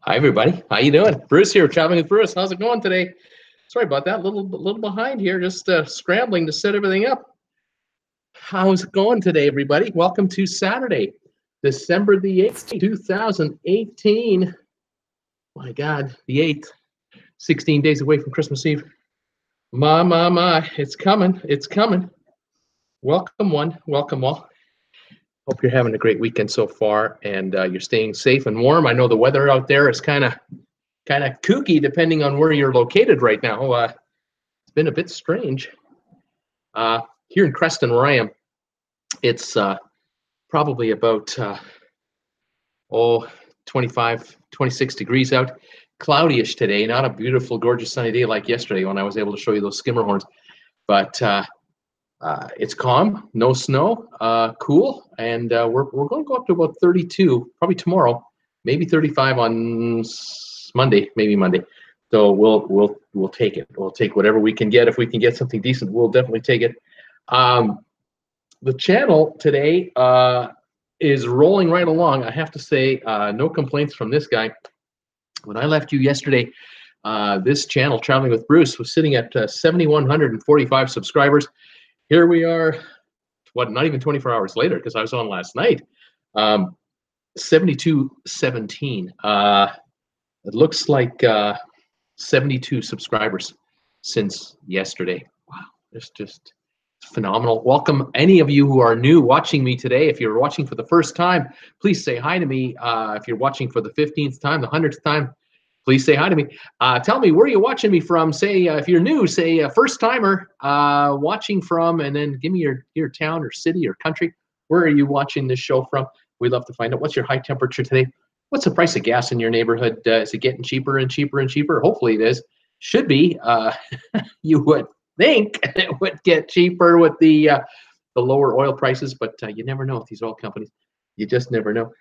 Hi everybody, how you doing? Bruce here, traveling with Bruce. How's it going today? Sorry about that, little behind here, just scrambling to set everything up. How's it going today, everybody? Welcome to Saturday, December the 8th, 2018. My God, the 8th, 16 days away from Christmas Eve. My, it's coming, it's coming. Welcome one, welcome all. Hope you're having a great weekend so far and you're staying safe and warm. I know the weather out there is kind of kooky depending on where you're located right now. It's been a bit strange. Here in Creston, where I am, it's probably about 25, 26 degrees out. Cloudyish today, not a beautiful, gorgeous sunny day like yesterday when I was able to show you those skimmer horns. But it's calm, no snow, cool, and we're going to go up to about 32, probably tomorrow, maybe 35 on Monday, maybe Monday. So we'll take it. We'll take whatever we can get. If we can get something decent, we'll definitely take it. The channel today is rolling right along. I have to say, no complaints from this guy. When I left you yesterday, this channel, Traveling with Bruce, was sitting at 7,145 subscribers. Here we are, what, not even 24 hours later, because I was on last night, 7217. It looks like 72 subscribers since yesterday. Wow, it's just phenomenal. Welcome, any of you who are new watching me today. If you're watching for the first time, please say hi to me. If you're watching for the 15th time, the 100th time, please say hi to me. Tell me where you're watching me from. Say, if you're new, say first timer watching from, and then give me your town or city or country. Where are you watching this show from? We'd love to find out. What's your high temperature today? What's the price of gas in your neighborhood? Is it getting cheaper and cheaper and cheaper? Hopefully it is. Should be. You would think it would get cheaper with the lower oil prices, but you never know with these oil companies. You just never know.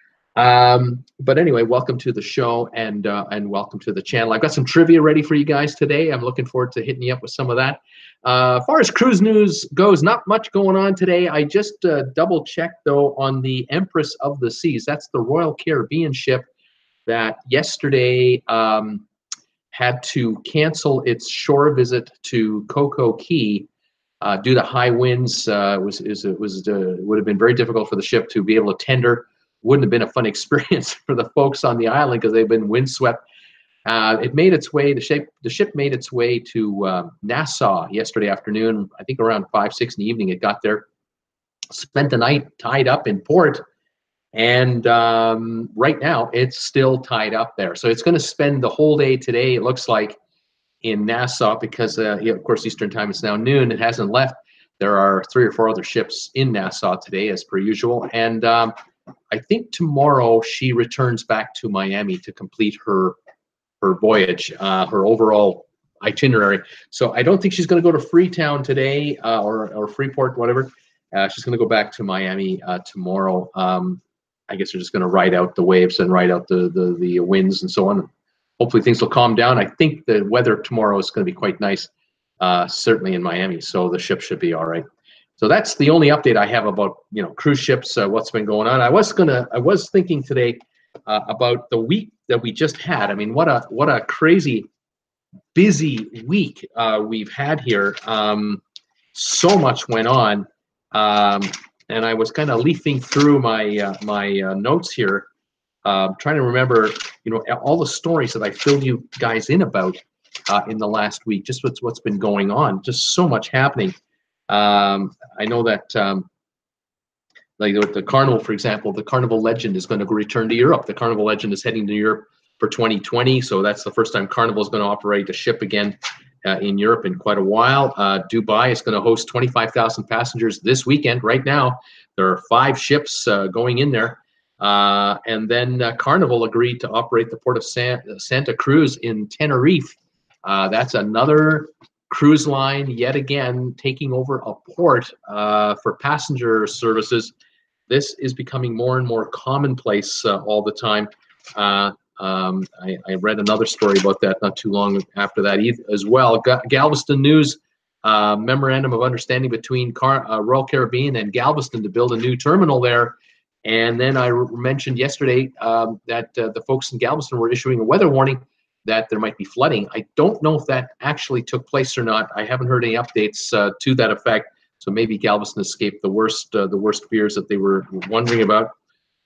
But anyway, welcome to the show and welcome to the channel. I've got some trivia ready for you guys today. I'm looking forward to hitting you up with some of that. As far as cruise news goes, not much going on today. I just double checked though on the Empress of the Seas. That's the Royal Caribbean ship that yesterday had to cancel its shore visit to Coco Key due to high winds. Would have been very difficult for the ship to be able to tender. Wouldn't have been a fun experience for the folks on the island because they've been windswept. It made its way. The ship made its way to Nassau yesterday afternoon. I think around 5, 6 in the evening. It got there, spent the night tied up in port, and right now it's still tied up there. So it's going to spend the whole day today, it looks like, in Nassau because, of course, Eastern time is now noon. It hasn't left. There are 3 or 4 other ships in Nassau today, as per usual, and I think tomorrow she returns back to Miami to complete her voyage, her overall itinerary. So I don't think she's going to go to Freetown today or Freeport, whatever. She's going to go back to Miami tomorrow. I guess they're just going to ride out the waves and ride out the winds and so on. Hopefully things will calm down. I think the weather tomorrow is going to be quite nice, certainly in Miami. So the ship should be all right. So that's the only update I have about, cruise ships, what's been going on. I was thinking today about the week that we just had. I mean, what a crazy busy week we've had here. So much went on, and I was kind of leafing through my notes here, trying to remember, all the stories that I filled you guys in about in the last week. Just what's been going on. Just so much happening. I know that, like with the Carnival, for example, the Carnival Legend is going to return to Europe. The Carnival Legend is heading to Europe for 2020, so that's the first time Carnival is going to operate a ship again in Europe in quite a while. Dubai is going to host 25,000 passengers this weekend. Right now, there are 5 ships going in there. And then Carnival agreed to operate the port of Santa Cruz in Tenerife. That's another cruise line, yet again, taking over a port for passenger services. This is becoming more and more commonplace all the time. I read another story about that not too long after that as well. Galveston News memorandum of understanding between Royal Caribbean and Galveston to build a new terminal there And then I mentioned yesterday that the folks in Galveston were issuing a weather warning that there might be flooding. I don't know if that actually took place or not. I haven't heard any updates to that effect. So maybe Galveston escaped the worst fears that they were wondering about.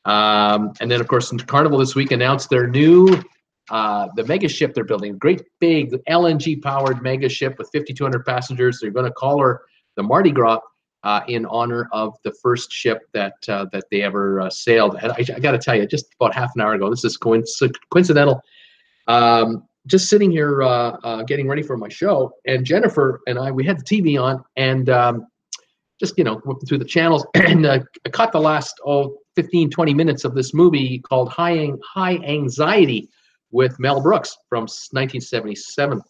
And then, of course, Carnival this week announced their new the mega ship they're building. Great big LNG-powered mega ship with 5,200 passengers. They're going to call her the Mardi Gras in honor of the first ship that they ever sailed. And I got to tell you, just about half an hour ago, this is coincidental. Just sitting here getting ready for my show, and Jennifer and we had the TV on, and just looking through the channels, and I caught the last 15, 20 minutes of this movie called High Anxiety with Mel Brooks from 1977.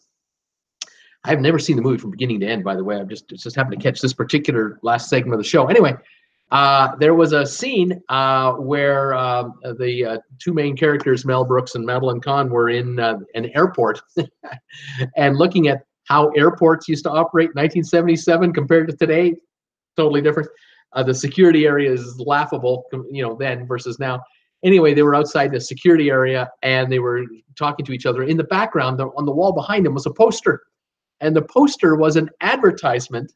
I've never seen the movie from beginning to end, by the way. I'm just happened to catch this particular last segment of the show. Anyway, there was a scene where the two main characters, Mel Brooks and Madeline Kahn, were in an airport and looking at how airports used to operate in 1977 compared to today. Totally different. The security area is laughable, then versus now. Anyway, they were outside the security area and they were talking to each other. In the background, on the wall behind them was a poster. And the poster was an advertisement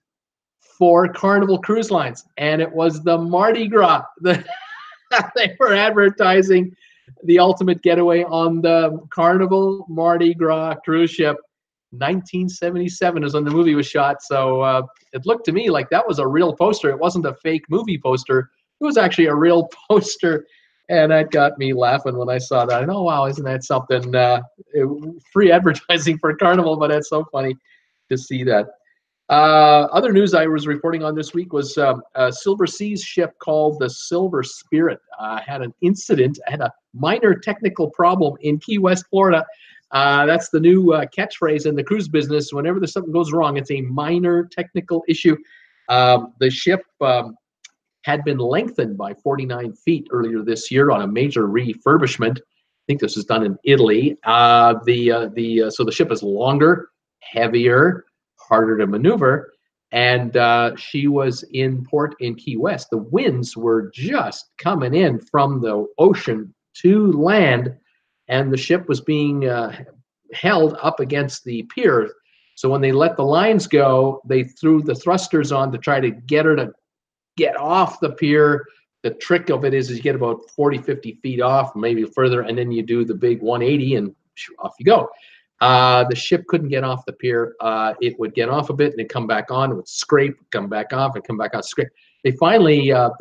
for Carnival Cruise Lines. And it was the Mardi Gras. They were advertising the ultimate getaway on the Carnival Mardi Gras cruise ship. 1977 is when the movie was shot. So it looked to me like that was a real poster. It wasn't a fake movie poster. It was actually a real poster. And that got me laughing when I saw that. Oh, wow, isn't that something? Free advertising for Carnival, but that's so funny to see that. Other news I was reporting on this week was a Silver Seas ship called the Silver Spirit had an incident, had a minor technical problem in Key West, Florida. That's the new catchphrase in the cruise business. Whenever there's something goes wrong, it's a minor technical issue. The ship had been lengthened by 49 feet earlier this year on a major refurbishment. I think this was done in Italy. So the ship is longer, heavier, harder to maneuver, and she was in port in Key West. The winds were just coming in from the ocean to land, and the ship was being held up against the pier. So when they let the lines go, they threw the thrusters on to try to get her to get off the pier. The trick of it is you get about 40, 50 feet off, maybe further, and then you do the big 180 and off you go. The ship couldn't get off the pier. It would get off a bit and then come back on. It would scrape, come back off, and come back on, scrape. They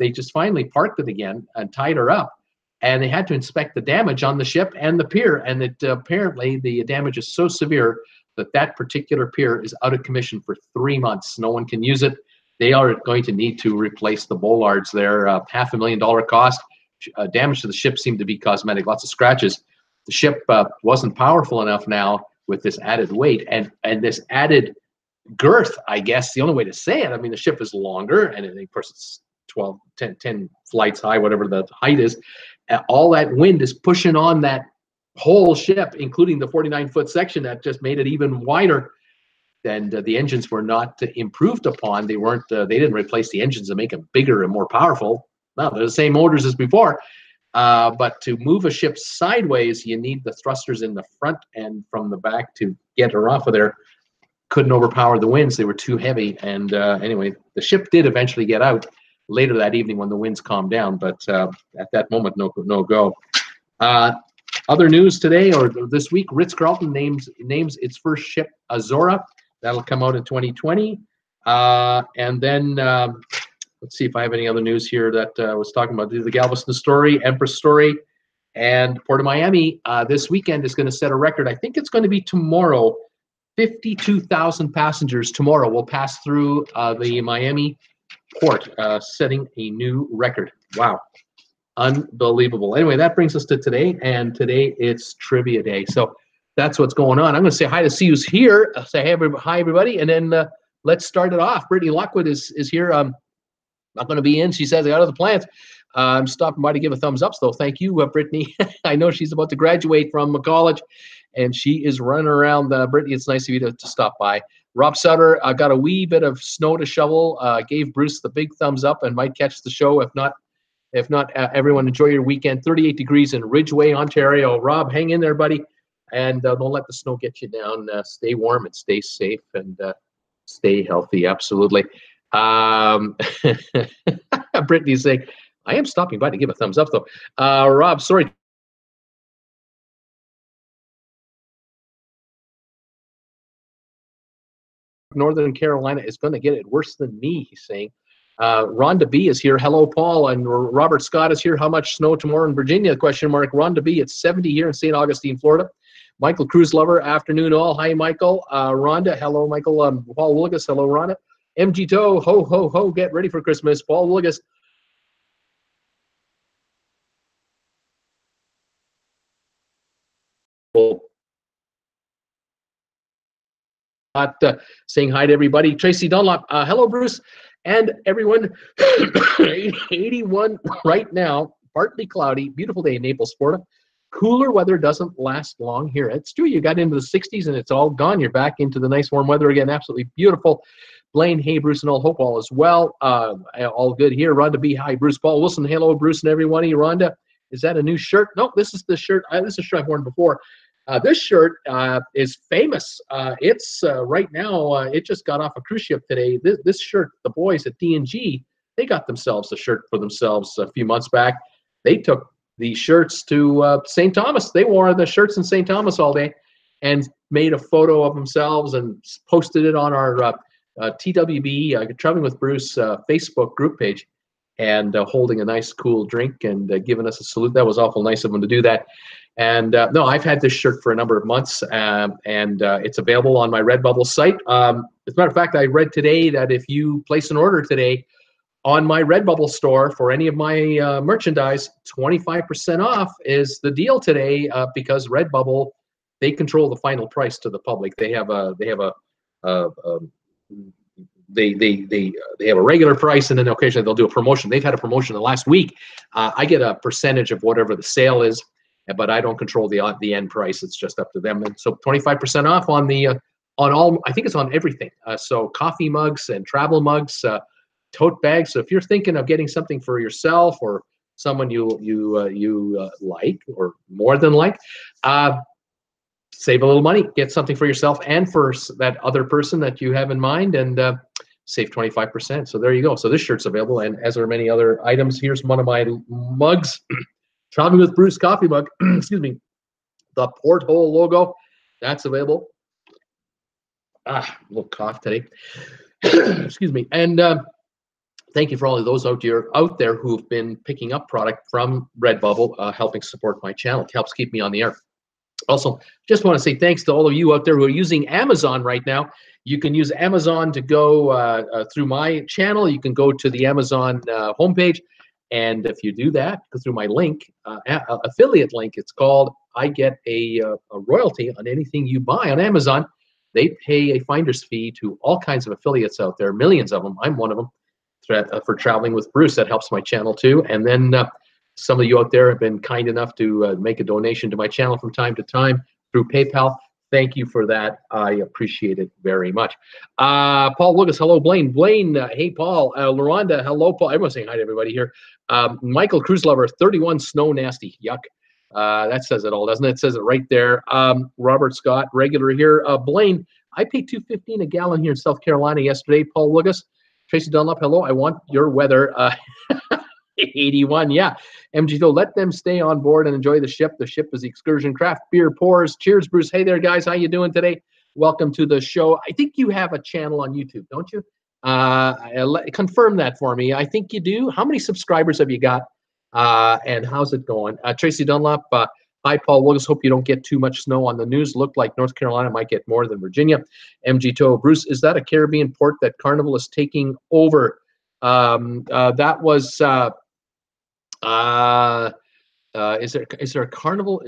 just finally parked it again and tied her up. And they had to inspect the damage on the ship and the pier. And it apparently the damage is so severe that that particular pier is out of commission for 3 months. No one can use it. They are going to need to replace the bollards there. $500,000 cost. Damage to the ship seemed to be cosmetic, lots of scratches. The ship wasn't powerful enough now with this added weight and this added girth, I guess, the only way to say it. I mean, the ship is longer, and of course it's 10 flights high, whatever the height is. All that wind is pushing on that whole ship, including the 49-foot section that just made it even wider. And the engines were not improved upon. They weren't. They didn't replace the engines to make them bigger and more powerful. No, they're the same motors as before. But to move a ship sideways, you need the thrusters in the front and from the back to get her off of there. Couldn't overpower the winds. They were too heavy. And anyway, the ship did eventually get out later that evening when the winds calmed down. But at that moment, no go. Other news today or this week, Ritz-Carlton names its first ship, Azora. That'll come out in 2020. And then let's see if I have any other news here that I was talking about. The Galveston story, Empress story, and Port of Miami this weekend is going to set a record. I think it's going to be tomorrow. 52,000 passengers tomorrow will pass through the Miami port, setting a new record. Wow. Unbelievable. Anyway, that brings us to today, and today it's Trivia Day. So that's what's going on. I'm going to say hi to see who's here. Say hey, hi, everybody, and then let's start it off. Brittany Lockwood is here. Not going to be in. She says, I got other plans. I'm stopping by to give a thumbs up, so thank you, Brittany. I know she's about to graduate from college, and she is running around. Brittany, it's nice of you to stop by. Rob Sutter, I got a wee bit of snow to shovel. Gave Bruce the big thumbs up and might catch the show. If not, If not, everyone enjoy your weekend. 38 degrees in Ridgeway, Ontario. Rob, hang in there, buddy. And don't let the snow get you down. Stay warm and stay safe and stay healthy. Absolutely. Brittany's saying, I am stopping by to give a thumbs up, though. Rob, sorry. Northern Carolina is going to get it worse than me, he's saying. Rhonda B is here. Hello, Paul. And Robert Scott is here. How much snow tomorrow in Virginia? Question mark. Rhonda B, it's 70 here in St. Augustine, Florida. Michael Cruz Lover, afternoon all. Hi, Michael. Rhonda, hello, Michael. Paul Willigas, hello, Rhonda. MG Toe, ho, ho, ho, get ready for Christmas. Paul Willigas. Saying hi to everybody. Tracy Dunlop, hello, Bruce, and everyone. 81 right now, partly cloudy, beautiful day in Naples, Florida. Cooler weather doesn't last long here. It's true, you got into the 60s and it's all gone. You're back into the nice warm weather again. Absolutely beautiful. Blaine, hey, Bruce, and all. Hope all is well. All good here. Rhonda B, hi, Bruce. Paul Wilson, hello, Bruce, and everyone. Rhonda, is that a new shirt? No, this is the shirt. This is a shirt I've worn before. This shirt is famous. It's right now, it just got off a cruise ship today. This shirt, the boys at D&G, they got themselves a shirt for themselves a few months back. They took the shirts to St. Thomas. They wore the shirts in St. Thomas all day and made a photo of themselves and posted it on our TWB Traveling with Bruce Facebook group page, and holding a nice cool drink and giving us a salute. That was awful nice of them to do that. And no, I've had this shirt for a number of months, and it's available on my RedBubble site. As a matter of fact, I read today that if you place an order today on my RedBubble store for any of my merchandise, 25% off is the deal today, because RedBubble, they control the final price to the public. They have a regular price, and then occasionally they'll do a promotion. They've had a promotion the last week. I get a percentage of whatever the sale is, but I don't control the end price. It's just up to them. And so 25% off on the on all. I think it's on everything. So coffee mugs and travel mugs, tote bags. So if you're thinking of getting something for yourself or someone you like or more than like, save a little money, get something for yourself and for that other person that you have in mind, and save 25%. So there you go. So this shirt's available, and as are many other items. Here's one of my mugs. Traveling with Bruce coffee mug. Excuse me. The porthole logo. That's available. A little cough today. Excuse me. And thank you for all of those out there who've been picking up product from RedBubble, helping support my channel. It helps keep me on the air. Also, just want to say thanks to all of you out there who are using Amazon right now. You can use Amazon to go through my channel. You can go to the Amazon homepage. And if you do that, go through my link, affiliate link, it's called, I get a royalty on anything you buy on Amazon. They pay a finder's fee to all kinds of affiliates out there, millions of them. I'm one of them for Traveling with Bruce. That helps my channel too. And then some of you out there have been kind enough to make a donation to my channel from time to time through PayPal. Thank you for that. I appreciate it very much. Paul Lucas, hello, Blaine. Blaine, hey, Paul. LaRonda, hello, Paul. Everyone's saying hi to everybody here. Michael Cruz Lover, 31 snow nasty. Yuck. That says it all, doesn't it? It says it right there. Robert Scott, regular here. Blaine, I paid $2.15 a gallon here in South Carolina yesterday. Paul Lucas, Tracy Dunlop, hello. I want your weather. 81, yeah. MGO, let them stay on board and enjoy the ship. The ship is the excursion. Craft beer pours. Cheers, Bruce. Hey there, guys. How you doing today? Welcome to the show. I think you have a channel on YouTube, don't you? Confirm that for me. I think you do. How many subscribers have you got? And how's it going? Tracy Dunlop, hi, Paul Williams. Hope you don't get too much snow on the news. Looked like North Carolina might get more than Virginia. MG Toe, Bruce, is that a Caribbean port that Carnival is taking over? That was... is there a Carnival?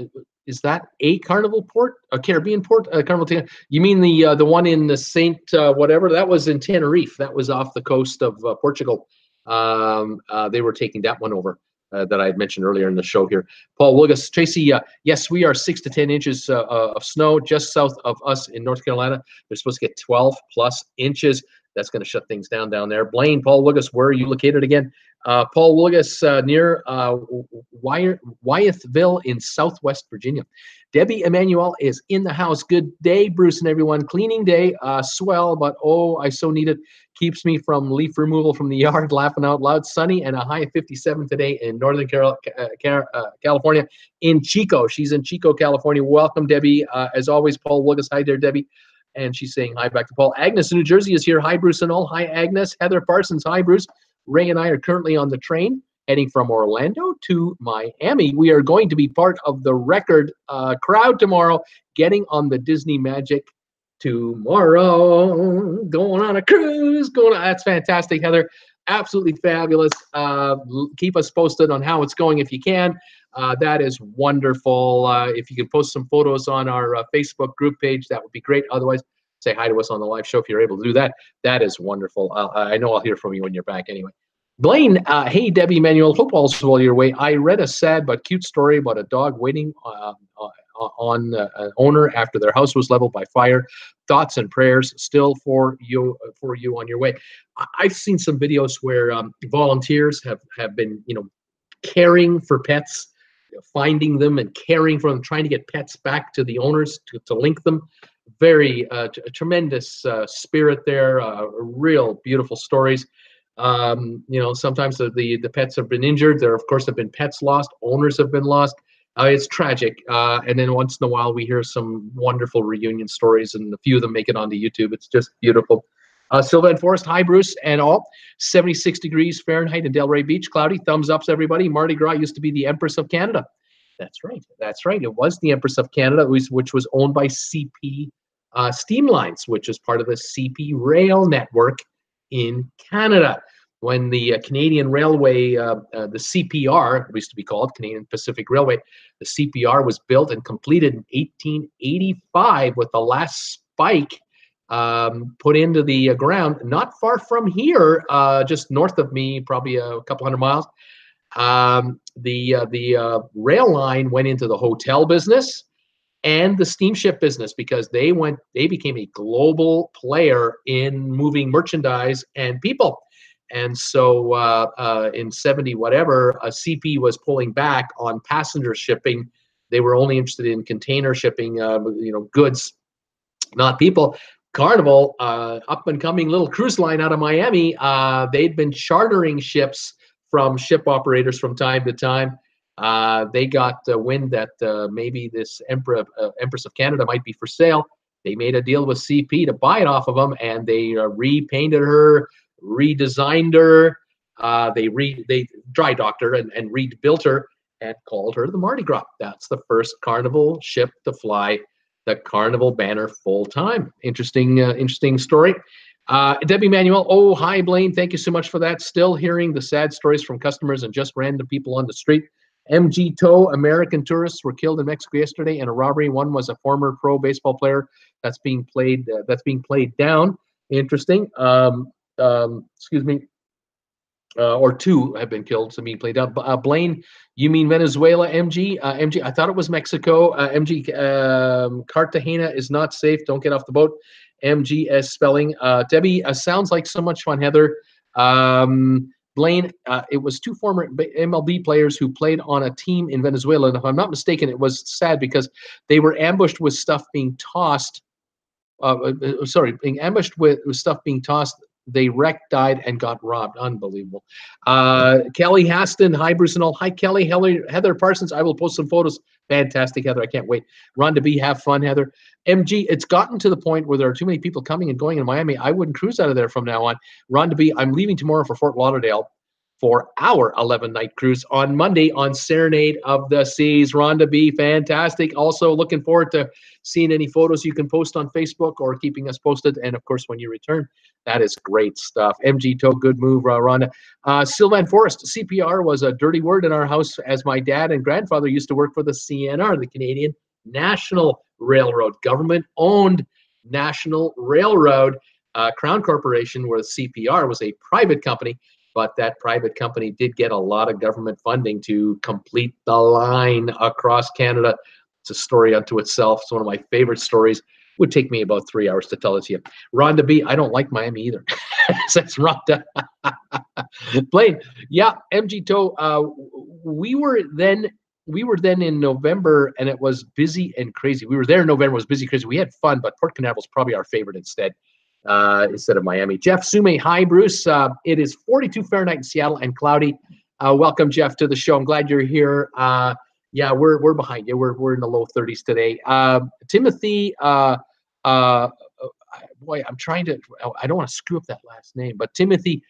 Is that a Carnival port? A Caribbean port? Carnival? You mean the one in the Saint whatever? That was in Tenerife. That was off the coast of Portugal. They were taking that one over that I had mentioned earlier in the show here. Paul Wilgus, Tracy, yes, we are 6 to 10 inches of snow just south of us in North Carolina. They're supposed to get 12 plus inches. That's going to shut things down there. Blaine, Paul Wilgus, where are you located again? Paul Wilgus, near Wyethville in Southwest Virginia. Debbie Emanuel is in the house. Good day, Bruce and everyone. Cleaning day, swell, but oh, I so need it. Keeps me from leaf removal from the yard, laughing out loud. Sunny and a high of 57 today in Northern California, in Chico. She's in Chico, California. Welcome, Debbie. As always, Paul Wilgus. Hi there, Debbie. And she's saying hi back to Paul. Agnes in New Jersey is here. Hi, Bruce and all. Hi, Agnes. Heather Parsons. Hi, Bruce. Ray and I are currently on the train heading from Orlando to Miami. We are going to be part of the record crowd tomorrow, getting on the Disney Magic tomorrow, going on a cruise. That's fantastic, Heather. Absolutely fabulous. Keep us posted on how it's going if you can. That is wonderful. If you can post some photos on our Facebook group page, that would be great. Otherwise, say hi to us on the live show if you're able to do that. That is wonderful. I know I'll hear from you when you're back anyway. Blaine, hey, Debbie Emanuel, hope all's well your way. I read a sad but cute story about a dog waiting on an owner after their house was leveled by fire. Thoughts and prayers still for you on your way. I've seen some videos where volunteers have been, caring for pets, finding them and caring for them, trying to get pets back to the owners to link them. Very tremendous spirit there. Real beautiful stories. Sometimes the pets have been injured. There, of course, have been pets lost. Owners have been lost. It's tragic. And then once in a while, we hear some wonderful reunion stories, and a few of them make it onto YouTube. It's just beautiful. Sylvan Forest, hi, Bruce, and all. 76 degrees Fahrenheit in Delray Beach. Cloudy, thumbs ups, everybody. Mardi Gras used to be the Empress of Canada. That's right. That's right. It was the Empress of Canada, which was owned by CP Steam Lines, which is part of the CP Rail network in Canada. When the Canadian Railway, the CPR, it used to be called Canadian Pacific Railway, the CPR was built and completed in 1885 with the last spike put into the ground, not far from here, just north of me, probably a couple hundred miles. The rail line went into the hotel business and the steamship business because they became a global player in moving merchandise and people. And so in 70 whatever, CP was pulling back on passenger shipping. They were only interested in container shipping, goods, not people. Carnival, up and coming little cruise line out of Miami, they'd been chartering ships from ship operators from time to time. They got wind that maybe this Empress of Canada might be for sale. They made a deal with CP to buy it off of them, and they repainted her, redesigned her. They dry docked her and rebuilt her and called her the Mardi Gras. That's the first Carnival ship to fly the Carnival banner full time. Interesting story. Debbie Manuel, oh, hi, Blaine. Thank you so much for that. Still hearing the sad stories from customers and just random people on the street. MG Toe, American tourists were killed in Mexico yesterday in a robbery. One was a former pro baseball player that's being played down. Interesting. Excuse me. Or two have been killed, so being played down. Blaine, you mean Venezuela, MG? MG, I thought it was Mexico. MG, Cartagena is not safe. Don't get off the boat. MGS spelling. Debbie, sounds like so much fun, Heather. Blaine, it was two former MLB players who played on a team in Venezuela. And if I'm not mistaken, it was sad because they were ambushed with stuff being tossed. Being ambushed with stuff being tossed. They wrecked, died, and got robbed. Unbelievable. Kelly Haston, hi, Bruce and all. Hi, Kelly. Heather Parsons, I will post some photos. Fantastic, Heather. I can't wait. Rhonda B, have fun, Heather. MG, it's gotten to the point where there are too many people coming and going in Miami. I wouldn't cruise out of there from now on. Rhonda B, I'm leaving tomorrow for Fort Lauderdale for our 11-night cruise on Monday on Serenade of the Seas. Rhonda B, fantastic. Also looking forward to seeing any photos you can post on Facebook or keeping us posted. And, of course, when you return, that is great stuff. MG Toe, good move, Rhonda. Sylvan Forest, CPR was a dirty word in our house as my dad and grandfather used to work for the CNR, the Canadian National Railroad, government-owned National Railroad, Crown Corporation, where the CPR was a private company. But that private company did get a lot of government funding to complete the line across Canada. It's a story unto itself. It's one of my favorite stories. Would take me about 3 hours to tell it to you. Rhonda B, I don't like Miami either. says Rhonda. Blaine, yeah, MG Toe. We were then in November, and it was busy and crazy. We were there in November, it was busy, crazy. We had fun, but Port Canaveral is probably our favorite instead of Miami. Jeff Sume, hi Bruce. It is 42 Fahrenheit in Seattle and cloudy. Welcome, Jeff, to the show. I'm glad you're here. Yeah, we're behind you. We're in the low 30s today. Timothy, boy, I'm trying to. I don't want to screw up that last name, but Timothy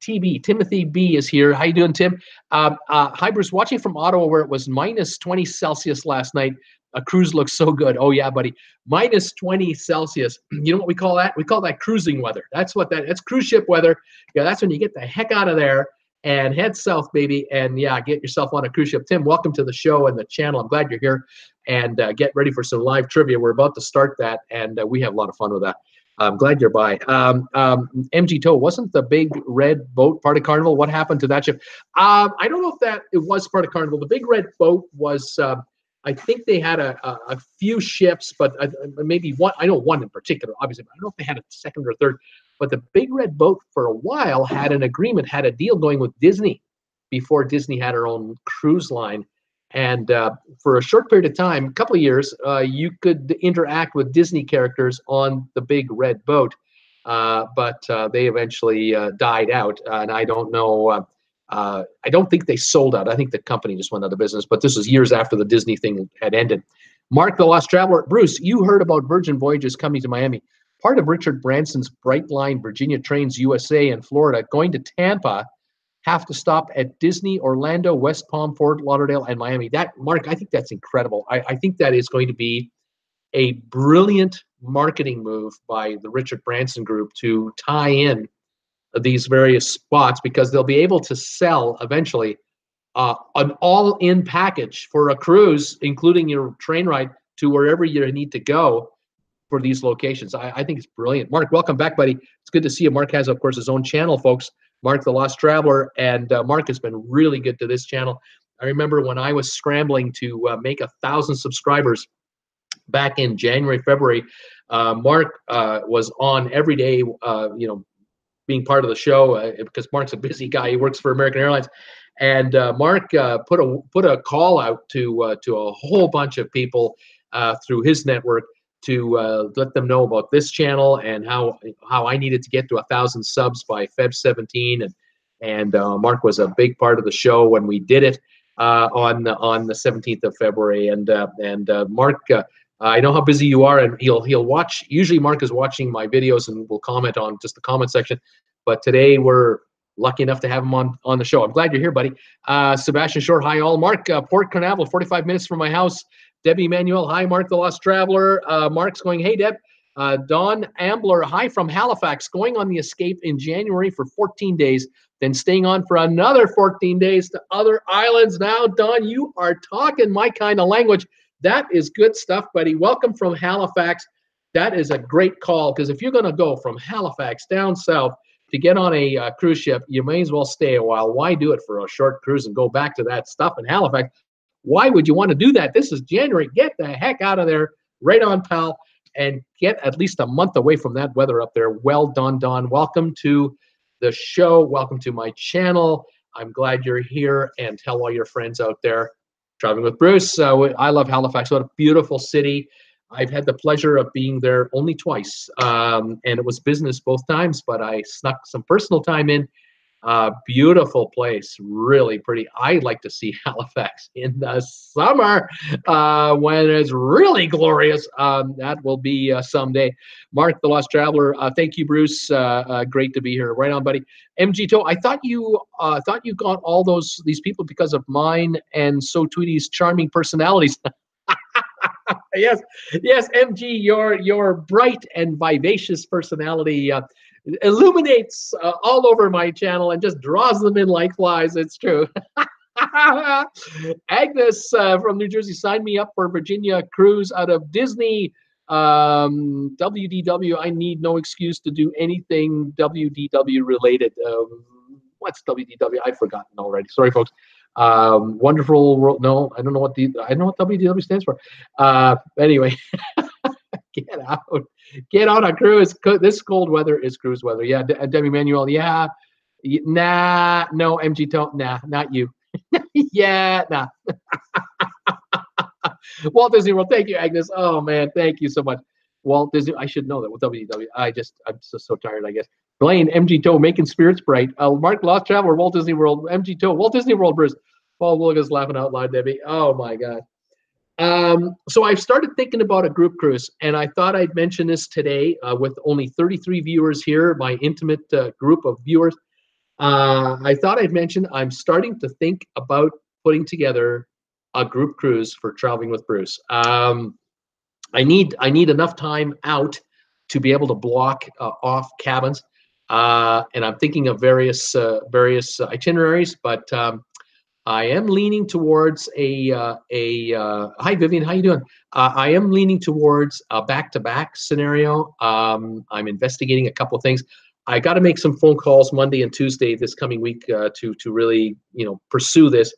B is here. How you doing, Tim? Hi, Bruce. Watching from Ottawa, where it was minus 20 Celsius last night. A cruise looks so good. Oh yeah, buddy. Minus 20 Celsius. You know what we call that? We call that cruising weather. That's cruise ship weather. Yeah, that's when you get the heck out of there and head south, baby. And yeah, get yourself on a cruise ship. Tim, welcome to the show and the channel. I'm glad you're here. And get ready for some live trivia. We're about to start that, and we have a lot of fun with that. I'm glad you're by. MG Toe, wasn't the big red boat part of Carnival? What happened to that ship? I don't know if it was part of Carnival. The big red boat was, I think they had a few ships, but maybe one. I know one in particular, obviously. But I don't know if they had a second or third. But the big red boat for a while had an agreement, had a deal going with Disney before Disney had her own cruise line. And for a short period of time, a couple of years, you could interact with Disney characters on the big red boat, but they eventually died out. And I don't know. I don't think they sold out. I think the company just went out of business. But this was years after the Disney thing had ended. Mark the Lost Traveler. Bruce, you heard about Virgin Voyages coming to Miami. Part of Richard Branson's Brightline Virginia Trains USA and Florida going to Tampa have to stop at Disney, Orlando, West Palm, Fort Lauderdale, and Miami. That, Mark, I think that's incredible. I think that is going to be a brilliant marketing move by the Richard Branson Group to tie in these various spots, because they'll be able to sell eventually an all-in package for a cruise, including your train ride to wherever you need to go for these locations. I think it's brilliant. Mark, welcome back, buddy. It's good to see you. Mark has, of course, his own channel, folks. Mark the Lost Traveler, and Mark has been really good to this channel. I remember when I was scrambling to make 1,000 subscribers back in January, February, Mark was on every day, being part of the show, because Mark's a busy guy. He works for American Airlines. And Mark put a call out to a whole bunch of people through his network to let them know about this channel and how I needed to get to 1,000 subs by Feb 17, and Mark was a big part of the show when we did it on the 17th of February. And Mark, I know how busy you are, and he'll watch. Usually Mark is watching my videos and will comment on just the comment section, but today we're lucky enough to have him on the show. I'm glad you're here, buddy. Sebastian Short, hi all. Mark, Port Canaveral, 45 minutes from my house. Debbie Manuel, hi, Mark the Lost Traveler. Mark's going, hey, Deb. Don Ambler, hi from Halifax, going on the escape in January for 14 days, then staying on for another 14 days to other islands. Now, Don, you are talking my kind of language. That is good stuff, buddy. Welcome from Halifax. That is a great call, because if you're going to go from Halifax down south to get on a cruise ship, you may as well stay a while. Why do it for a short cruise and go back to that stuff in Halifax? Why would you want to do that? This is January. Get the heck out of there. Right on, pal. And get at least a month away from that weather up there. Well done, Don. Welcome to the show. Welcome to my channel. I'm glad you're here. And tell all your friends out there, Traveling with Bruce. I love Halifax. What a beautiful city. I've had the pleasure of being there only twice. And it was business both times, but I snuck some personal time in. Beautiful place, really pretty. I like to see Halifax in the summer when it's really glorious. That will be someday. Mark the Lost Traveler, thank you, Bruce. Great to be here. Right on, buddy. MG Toe, I thought you got all these people because of mine and So Tweety's charming personalities. Yes, MG, your bright and vivacious personality illuminates all over my channel and just draws them in like flies. It's true. Agnes from New Jersey, sign me up for Virginia cruise out of Disney. WDW, I need no excuse to do anything WDW related. What's WDW? I've forgotten already. Sorry, folks. Wonderful world. No, I don't know what WDW stands for. Anyway. Get out. Get on a cruise. This cold weather is cruise weather. Yeah, Debbie Manuel. Yeah. Nah, no, MG Tone. Nah, not you. Yeah, nah. Walt Disney World. Thank you, Agnes. Oh, man. Thank you so much. Walt Disney. I should know that with WDW. I'm so tired, I guess. Blaine, MG Toe, making spirits bright. Mark Lost Traveler, Walt Disney World, MG Toe, Walt Disney World, Bruce. Paul Williams laughing out loud, Debbie. Oh, my God. So I've started thinking about a group cruise, and I thought I'd mention this today with only 33 viewers here, my intimate group of viewers. I thought I'd mention I'm starting to think about putting together a group cruise for Traveling with Bruce. I need enough time out to be able to block off cabins, and I'm thinking of various itineraries, but I am leaning towards hi Vivian, how you doing? I am leaning towards a back-to-back scenario. I'm investigating a couple of things. I got to make some phone calls Monday and Tuesday this coming week to really pursue this.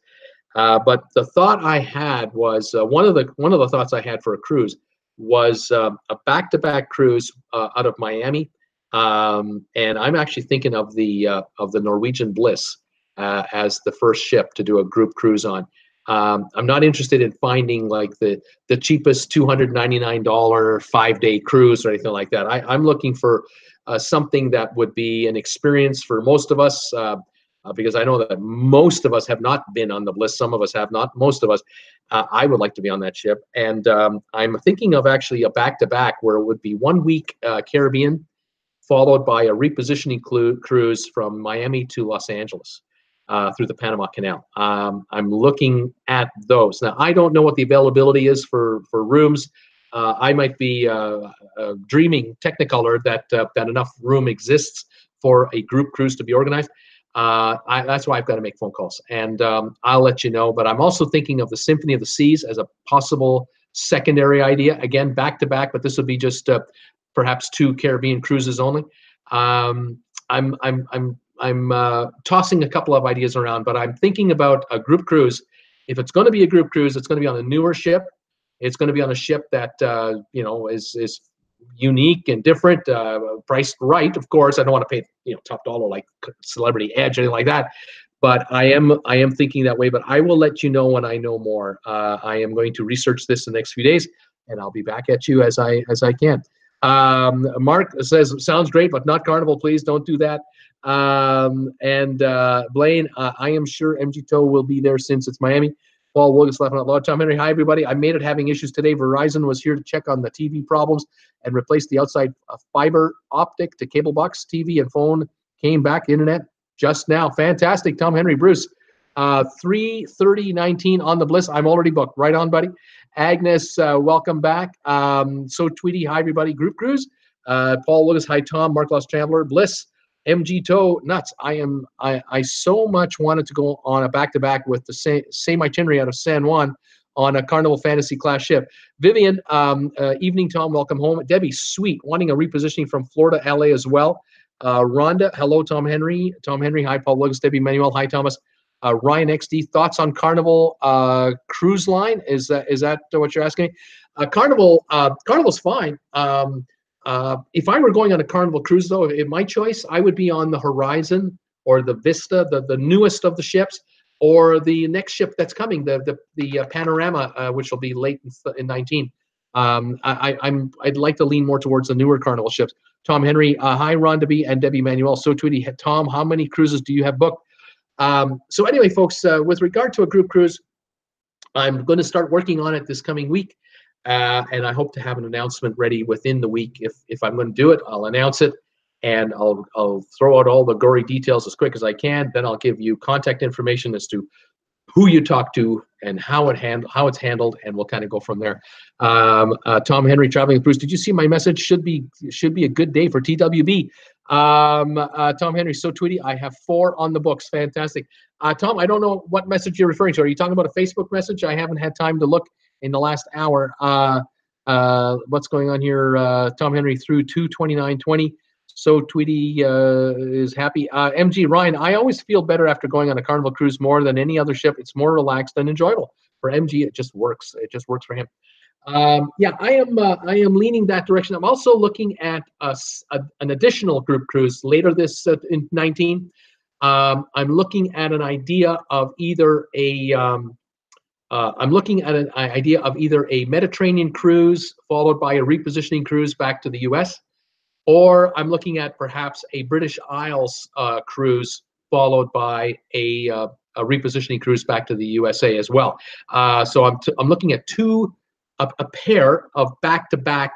But the thought I had was one of the thoughts I had for a cruise was a back-to-back cruise out of Miami, and I'm actually thinking of the Norwegian Bliss as the first ship to do a group cruise on. I'm not interested in finding like the cheapest $299 5-day cruise or anything like that. I'm looking for something that would be an experience for most of us, because I know that most of us have not been on the Bliss. Some of us have not. Most of us. I would like to be on that ship, and I'm thinking of actually a back-to-back where it would be 1 week Caribbean, followed by a repositioning cruise from Miami to Los Angeles. Through the Panama Canal. I'm looking at those. Now, I don't know what the availability is for rooms. I might be dreaming Technicolor that enough room exists for a group cruise to be organized. That's why I've got to make phone calls, and I'll let you know. But I'm also thinking of the Symphony of the Seas as a possible secondary idea. Again, back to back, but this would be just perhaps 2 Caribbean cruises only. I'm tossing a couple of ideas around, but I'm thinking about a group cruise. If it's going to be a group cruise, it's going to be on a newer ship. It's going to be on a ship that is unique and different, priced right. Of course, I don't want to pay top dollar like Celebrity Edge or anything like that. But I am thinking that way. But I will let you know when I know more. I am going to research this in the next few days, and I'll be back at you as I can. Mark says, sounds great, but not Carnival, please. Don't do that. Blaine, I am sure MG Toe will be there since it's Miami. Paul Williams laughing out loud. Tom Henry, hi everybody. I made it having issues today. Verizon was here to check on the TV problems and replace the outside fiber optic to cable box. TV and phone came back. Internet just now. Fantastic. Tom Henry, Bruce. 3:30:19 on the Bliss. I'm already booked. Right on, buddy. Agnes, welcome back. So Tweety, hi everybody. Group cruise. Paul Willis, hi Tom. Mark Lost Traveler, Bliss. MG Toe, nuts. I so much wanted to go on a back-to-back with the same itinerary out of San Juan on a Carnival Fantasy class ship. Vivian, evening, Tom, welcome home. Debbie, sweet, wanting a repositioning from Florida, LA as well. Rhonda, hello, Tom Henry. Tom Henry, hi, Paul Williams. Debbie Manuel, hi, Thomas. Ryan XD, thoughts on Carnival cruise line? Is that what you're asking? Carnival's fine. If I were going on a Carnival cruise, though, if my choice, I would be on the Horizon or the Vista, the newest of the ships, or the next ship that's coming, the Panorama, which will be late in 19. I'd like to lean more towards the newer Carnival ships. Tom Henry, hi, Ron DeBee and Debbie Manuel. So Tweety, Tom, how many cruises do you have booked? So anyway, folks, with regard to a group cruise, I'm going to start working on it this coming week. And I hope to have an announcement ready within the week. If I'm going to do it, I'll announce it, and I'll throw out all the gory details as quick as I can. Then I'll give you contact information as to who you talk to and how it's handled, and we'll kind of go from there. Tom Henry, Traveling with Bruce, did you see my message? Should be a good day for TWB. Tom Henry, so Tweety, I have 4 on the books. Fantastic. Tom, I don't know what message you're referring to. Are you talking about a Facebook message? I haven't had time to look in the last hour. What's going on here? Tom Henry through 2/29/20. So Tweety is happy. MG Ryan, I always feel better after going on a Carnival cruise more than any other ship. It's more relaxed and enjoyable. for MG, it just works. It just works for him. Yeah, I am leaning that direction. I'm also looking at an additional group cruise later this in 19. I'm looking at an idea of either a Mediterranean cruise followed by a repositioning cruise back to the U.S., or I'm looking at perhaps a British Isles cruise followed by a repositioning cruise back to the USA as well. So I'm looking at a pair of back-to-back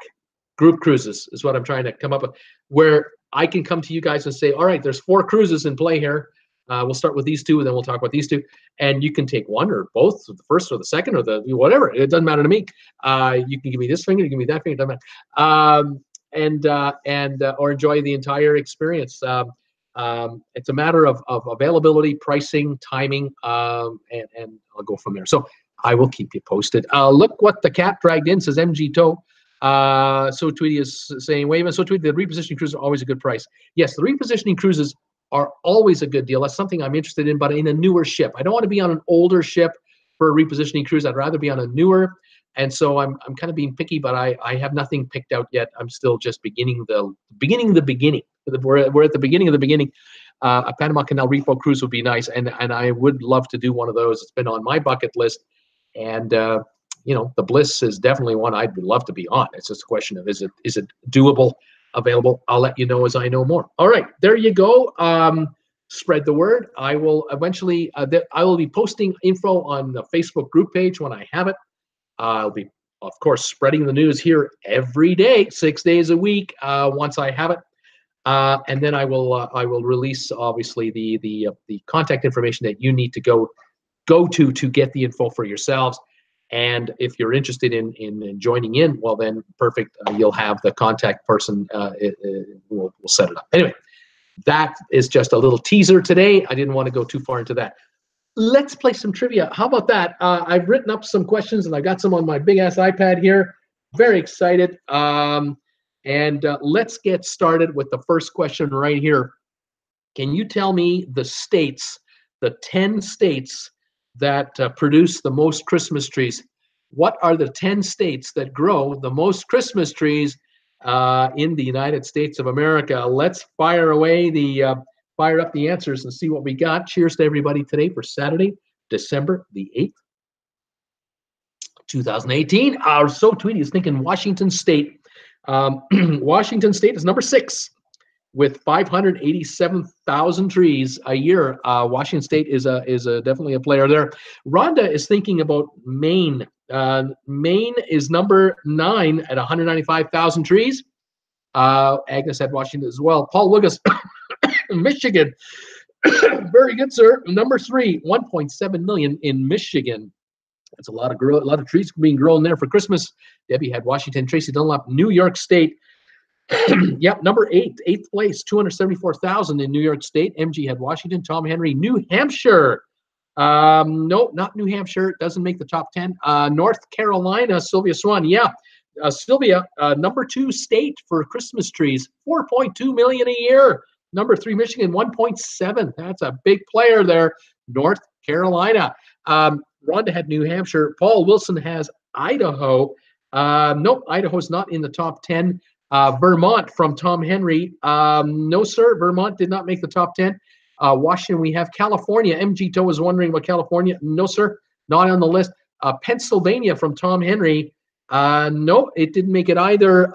group cruises is what I'm trying to come up with, where I can come to you guys and say, all right, there's 4 cruises in play here. We'll start with these 2, and then we'll talk about these 2. And you can take one or both, the first or the second or the whatever. It doesn't matter to me. You can give me this finger, you can give me that finger, it doesn't matter. Or enjoy the entire experience. It's a matter of availability, pricing, timing, and I'll go from there. So I will keep you posted. Look what the cat dragged in, says MG Toe. So Tweety is saying, wait a minute, so Tweety, the repositioning cruises are always a good price. Yes, the repositioning cruises are always a good deal. That's something I'm interested in, but in a newer ship. I don't want to be on an older ship for a repositioning cruise. I'd rather be on a newer. And so I'm kind of being picky, but I have nothing picked out yet. I'm still just beginning the beginning. We're at the beginning of the beginning. A Panama Canal repo cruise would be nice, and I would love to do one of those. It's been on my bucket list, and you know, the Bliss is definitely one I'd love to be on. It's just a question of is it doable, available? I'll let you know as I know more. All right, there you go. Spread the word. I will eventually. I will be posting info on the Facebook group page when I have it. I'll be, of course, spreading the news here every day, 6 days a week. Once I have it, and then I will release obviously the contact information that you need to go to get the info for yourselves. And if you're interested in joining in, well then perfect. You'll have the contact person. We'll set it up. Anyway, that is just a little teaser today. I didn't want to go too far into that. Let's play some trivia. How about that? I've written up some questions, and I got some on my big-ass iPad here. Very excited. Let's get started with the first question right here. Can you tell me the states, the 10 states that produce the most Christmas trees? What are the 10 states that grow the most Christmas trees in the United States of America? Let's fire away fire up the answers and see what we got. Cheers to everybody today for Saturday, December the 8th, 2018. So Tweety is thinking Washington State. Washington State is number 6 with 587,000 trees a year. Washington State is definitely a player there. Rhonda is thinking about Maine. Maine is number 9 at 195,000 trees. Agnes had Washington as well. Paul Wiggles, Michigan. Very good, sir. Number 3, 1.7 million in Michigan. That's a lot of trees being grown there for Christmas. Debbie had Washington. Tracy Dunlop, New York State. Yep, number 8, 8th place, 274,000 in New York State. MG had Washington. Tom Henry, New Hampshire. No, not New Hampshire. Doesn't make the top 10. North Carolina, Sylvia Swan. Yeah, Sylvia, number 2 state for Christmas trees, 4.2 million a year. Number 3, Michigan, 1.7. That's a big player there. North Carolina. Rhonda had New Hampshire. Paul Wilson has Idaho. Nope, Idaho's not in the top 10. Vermont from Tom Henry. No, sir. Vermont did not make the top 10. Washington, we have California. MG Toe is wondering about California. No, sir. Not on the list. Pennsylvania from Tom Henry. No, it didn't make it either.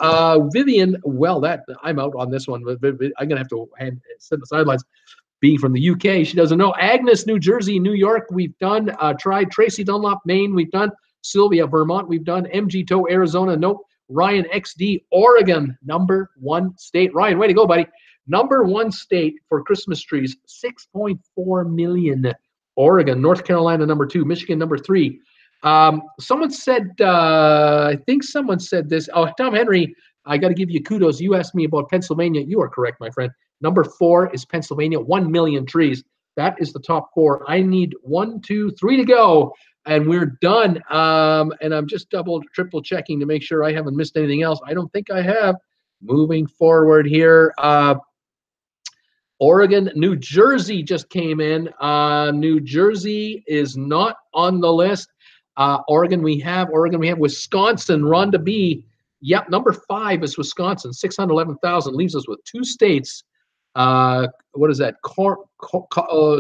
Vivian, well, I'm out on this one. I'm going to have to sit the sidelines. Being from the UK, she doesn't know. Agnes, New Jersey, New York, we've done. Tried. Tracy Dunlop, Maine, we've done. Sylvia, Vermont, we've done. MG Toe, Arizona, nope. Ryan, XD, Oregon, number 1 state. Ryan, way to go, buddy. Number 1 state for Christmas trees, 6.4 million. Oregon. North Carolina, number 2. Michigan, number 3. Someone said, I think someone said this. Oh, Tom Henry, I got to give you kudos. You asked me about Pennsylvania. You are correct, my friend. Number 4 is Pennsylvania, 1 million trees. That is the top 4. I need 1, 2, 3 to go, and we're done. And I'm just triple checking to make sure I haven't missed anything else. I don't think I have. Moving forward here. Oregon, New Jersey just came in. New Jersey is not on the list. Oregon, we have Wisconsin, Rhonda B. Yep, number 5 is Wisconsin, 611,000, leaves us with 2 states. What is that?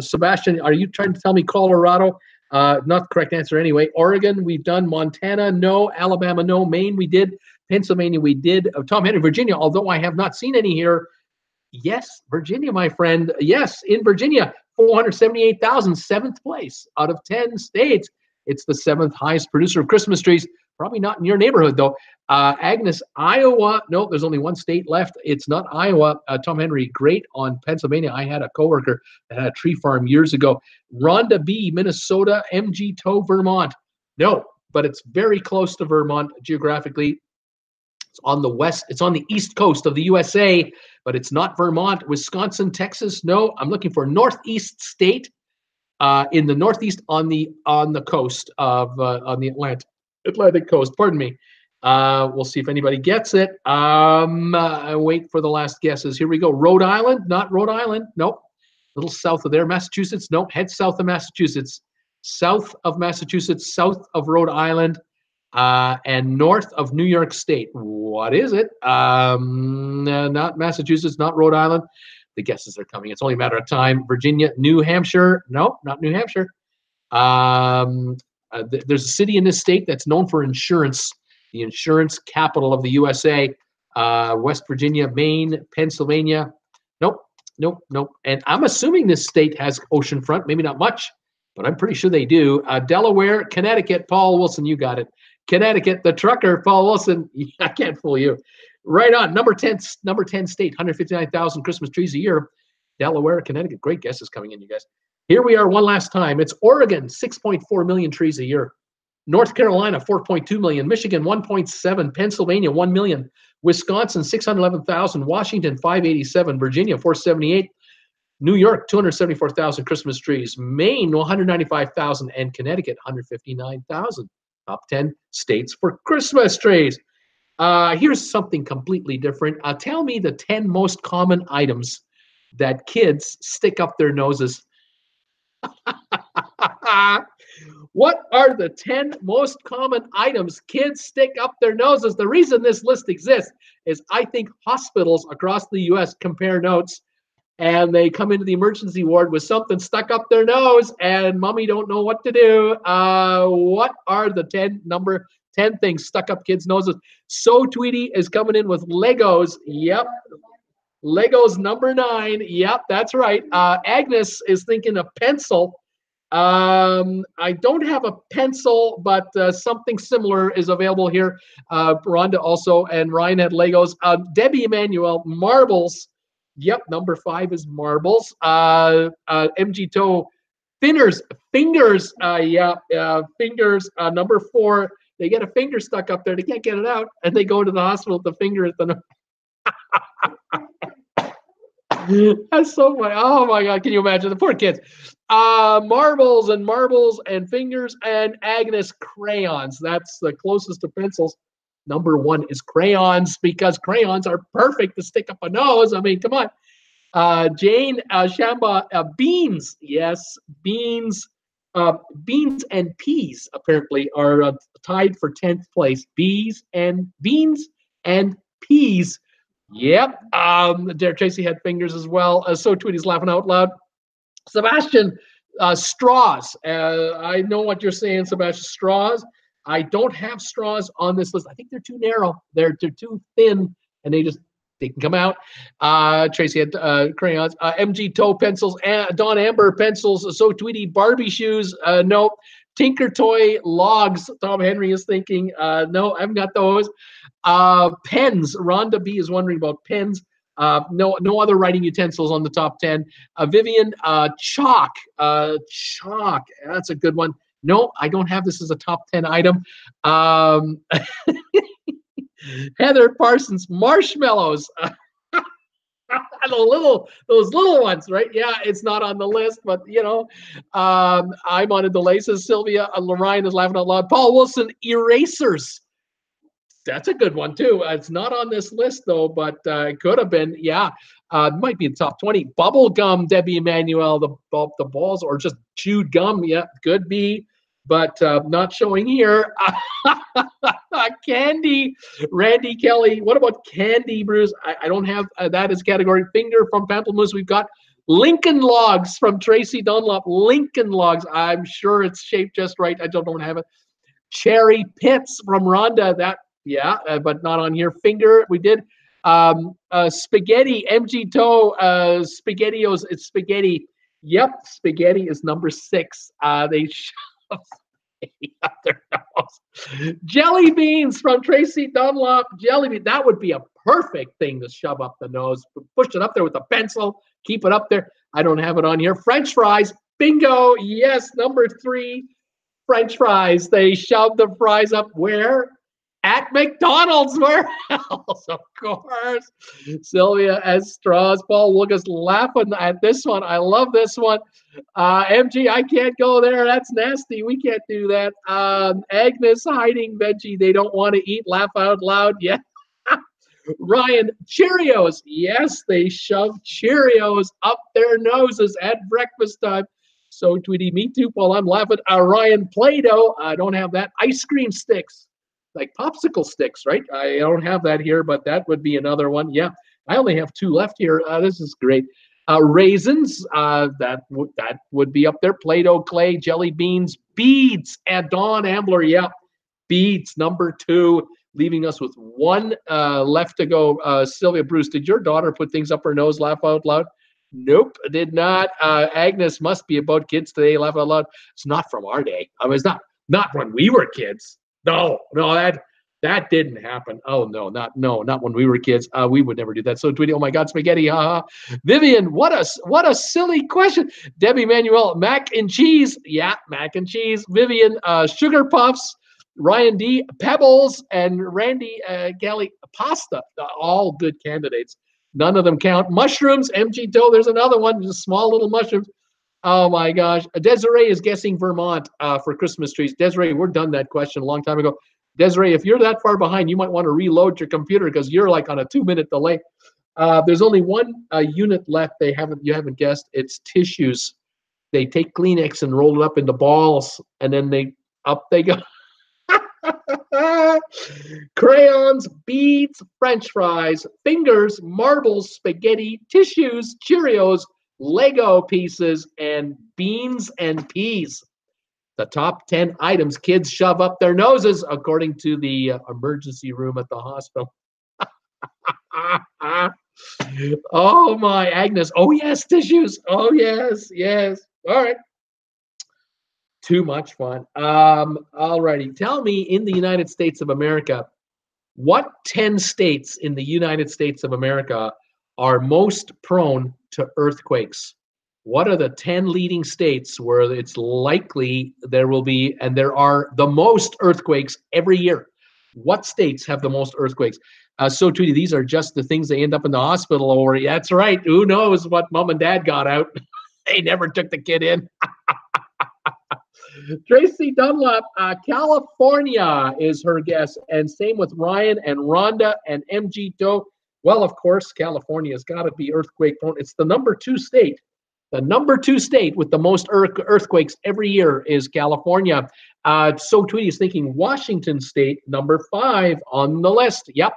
Sebastian, are you trying to tell me Colorado? Not the correct answer anyway. Oregon, we've done. Montana, no. Alabama, no. Maine, we did. Pennsylvania, we did. Tom Henry, Virginia, although I have not seen any here. Yes, Virginia, my friend. Yes, in Virginia, 478,000, 7th place out of 10 states. It's the 7th highest producer of Christmas trees. Probably not in your neighborhood, though. Agnes, Iowa. No, there's only 1 state left. It's not Iowa. Tom Henry, great on Pennsylvania. I had a coworker that had a tree farm years ago. Rhonda B, Minnesota. MG Toe, Vermont. No, but it's very close to Vermont geographically. It's on the west. It's on the east coast of the USA, but it's not Vermont. Wisconsin, Texas. No, I'm looking for northeast state. In the northeast on the coast of on the Atlantic coast. Pardon me. We'll see if anybody gets it. Wait for the last guesses. Here we go. Rhode Island, not Rhode Island. Nope. A little south of there. Massachusetts. Nope. Head south of Massachusetts. South of Massachusetts. South of Rhode Island. And north of New York State. What is it? Not Massachusetts. Not Rhode Island. The guesses are coming. It's only a matter of time. Virginia, New Hampshire. No, not New Hampshire. There's a city in this state that's known for insurance, the insurance capital of the USA. West Virginia, Maine, Pennsylvania. Nope, nope, nope. And I'm assuming this state has oceanfront, maybe not much, but I'm pretty sure they do. Delaware, Connecticut, Paul Wilson, you got it. Connecticut, the trucker, Paul Wilson. I can't fool you. Right on. Number 10 state, 159,000 Christmas trees a year. Delaware, Connecticut. Great guesses coming in, you guys. Here we are one last time. It's Oregon, 6.4 million trees a year. North Carolina, 4.2 million. Michigan, 1.7. Pennsylvania, 1 million. Wisconsin, 611,000. Washington, 587. Virginia, 478. New York, 274,000 Christmas trees. Maine, 195,000. And Connecticut, 159,000. Top 10 states for Christmas trees. Here's something completely different. Tell me the 10 most common items that kids stick up their noses. What are the 10 most common items kids stick up their noses? The reason this list exists is I think hospitals across the U.S. compare notes, and they come into the emergency ward with something stuck up their nose, and mommy don't know what to do. What are the 10 things stuck up kids' noses? So Tweety is coming in with Legos. Yep. Legos number 9. Yep, that's right. Agnes is thinking a pencil. I don't have a pencil, but something similar is available here. Rhonda also, and Ryan had Legos. Debbie Emanuel, marbles. Yep, number 5 is marbles. MG Toe, fingers. Fingers. Number 4. They get a finger stuck up there. They can't get it out, and they go to the hospital with the finger at the. That's so funny. Oh my God! Can you imagine the poor kids? Marbles and fingers, and Agnes, crayons. That's the closest to pencils. Number 1 is crayons, because crayons are perfect to stick up a nose. I mean, come on. Jane Shamba, beans. Yes, beans. Beans and peas apparently are tied for 10th place. Beans and peas. Yep. Derek Tracy had fingers as well. So Tweety's laughing out loud. Sebastian, straws. I know what you're saying, Sebastian. Straws. I don't have straws on this list. I think they're too narrow. They're too thin, and they can come out. Tracy had crayons. MG Toe pencils. Dawn Amber pencils. So Tweety Barbie shoes. No. Tinker Toy logs. Tom Henry is thinking. No, I haven't got those. Pens. Rhonda B is wondering about pens. No other writing utensils on the top 10. Vivian, chalk. Chalk. That's a good one. No, I don't have this as a top 10 item. Heather Parsons, marshmallows. Those little ones, right? Yeah, it's not on the list, but you know, I'm on it. The laces. Sylvia, Lorraine is laughing out loud. Paul Wilson, erasers. That's a good one too. It's not on this list though, but it could have been. Yeah, might be in the top 20. Bubble gum, Debbie Emanuel. The balls or just chewed gum. Yeah, could be. but not showing here. Candy, Randy Kelly. What about Candy, Bruce? I don't have that as category. Finger from Pamplemousse. We've got Lincoln Logs from Tracy Dunlop. Lincoln Logs. I'm sure it's shaped just right. I don't have it. Cherry Pits from Rhonda. That, yeah, but not on here. Finger, we did. Spaghetti, MG Toe, SpaghettiOs. It's spaghetti. Yep, spaghetti is number 6. They shove up their nose. Jelly beans from Tracy Dunlop. Jelly bean. That would be a perfect thing to shove up the nose. Push it up there with a pencil. Keep it up there. I don't have it on here. French fries. Bingo. Yes, number 3. French fries. They shove the fries up where? At McDonald's. Where else? Of course. Sylvia S. Straws. Paul Lucas laughing at this one. I love this one. MG, I can't go there. That's nasty. We can't do that. Agnes hiding veggie. They don't want to eat. Laugh out loud. Yeah. Ryan, Cheerios. Yes, they shove Cheerios up their noses at breakfast time. So Tweety, me too, Paul. I'm laughing. Ryan, Play-Doh. I don't have that. Ice cream sticks. Like popsicle sticks, right? I don't have that here, but that would be another one. Yeah, I only have 2 left here. This is great. Raisins, that would be up there. Play-Doh, clay, jelly beans, beads, and Dawn Ambler. Yeah, beads, number 2, leaving us with 1 left to go. Sylvia Bruce, did your daughter put things up her nose? Laugh out loud. Nope, did not. Agnes must be about kids today. Laugh out loud. It's not from our day. I mean, it's not when we were kids. No, that didn't happen. Oh no, not when we were kids. We would never do that. So Tweety, oh my God, spaghetti, haha. Vivian, what a silly question. Debbie Manuel, mac and cheese. Yeah, mac and cheese. Vivian, sugar puffs. Ryan D, Pebbles, and Randy Kelly, pasta. All good candidates. None of them count. Mushrooms, MG Toe. There's another one, just small little mushrooms. Oh my gosh. Desiree is guessing Vermont for Christmas trees. Desiree, we're done that question a long time ago. Desiree, if you're that far behind, you might want to reload your computer because you're like on a 2-minute delay. There's only one unit left. You haven't guessed. It's tissues. They take Kleenex and roll it up into balls, and then they go. Crayons, beads, French fries, fingers, marbles, spaghetti, tissues, Cheerios, Lego pieces, and beans and peas. The top 10 items kids shove up their noses, according to the emergency room at the hospital. Oh my, Agnes. Oh yes, tissues. Oh yes, yes. All right. Too much fun. Alrighty. Tell me, in the United States of America, what 10 states in the United States of America are most prone to earthquakes? What are the 10 leading states where it's likely there will be, and there are the most earthquakes every year? What states have the most earthquakes? So, Tweety, these are just the things they end up in the hospital over. That's right. Who knows what mom and dad got out? They never took the kid in. Tracy Dunlop, California is her guess, and same with Ryan and Rhonda and MG Doe. Well, of course, California's got to be earthquake prone. It's the number 2 state. The number 2 state with the most earthquakes every year is California. So Tweety's thinking Washington State, number 5 on the list. Yep.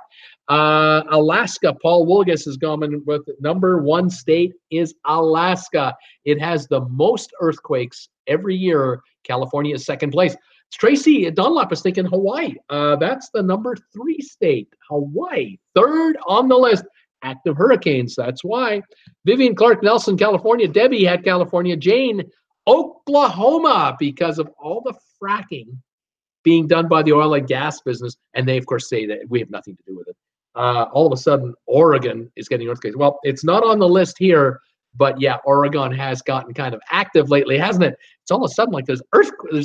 Alaska, Paul Woolgas is going with number 1 state is Alaska. It has the most earthquakes every year. California is second place. Tracy Dunlop is thinking Hawaii. That's the number 3 state. Hawaii, 3rd on the list. Active hurricanes, that's why. Vivian Clark Nelson, California. Debbie had California. Jane, Oklahoma, because of all the fracking being done by the oil and gas business. And they, of course, say that we have nothing to do with it. All of a sudden, Oregon is getting earthquakes. Well, it's not on the list here, but yeah, Oregon has gotten kind of active lately, hasn't it? It's all of a sudden like there's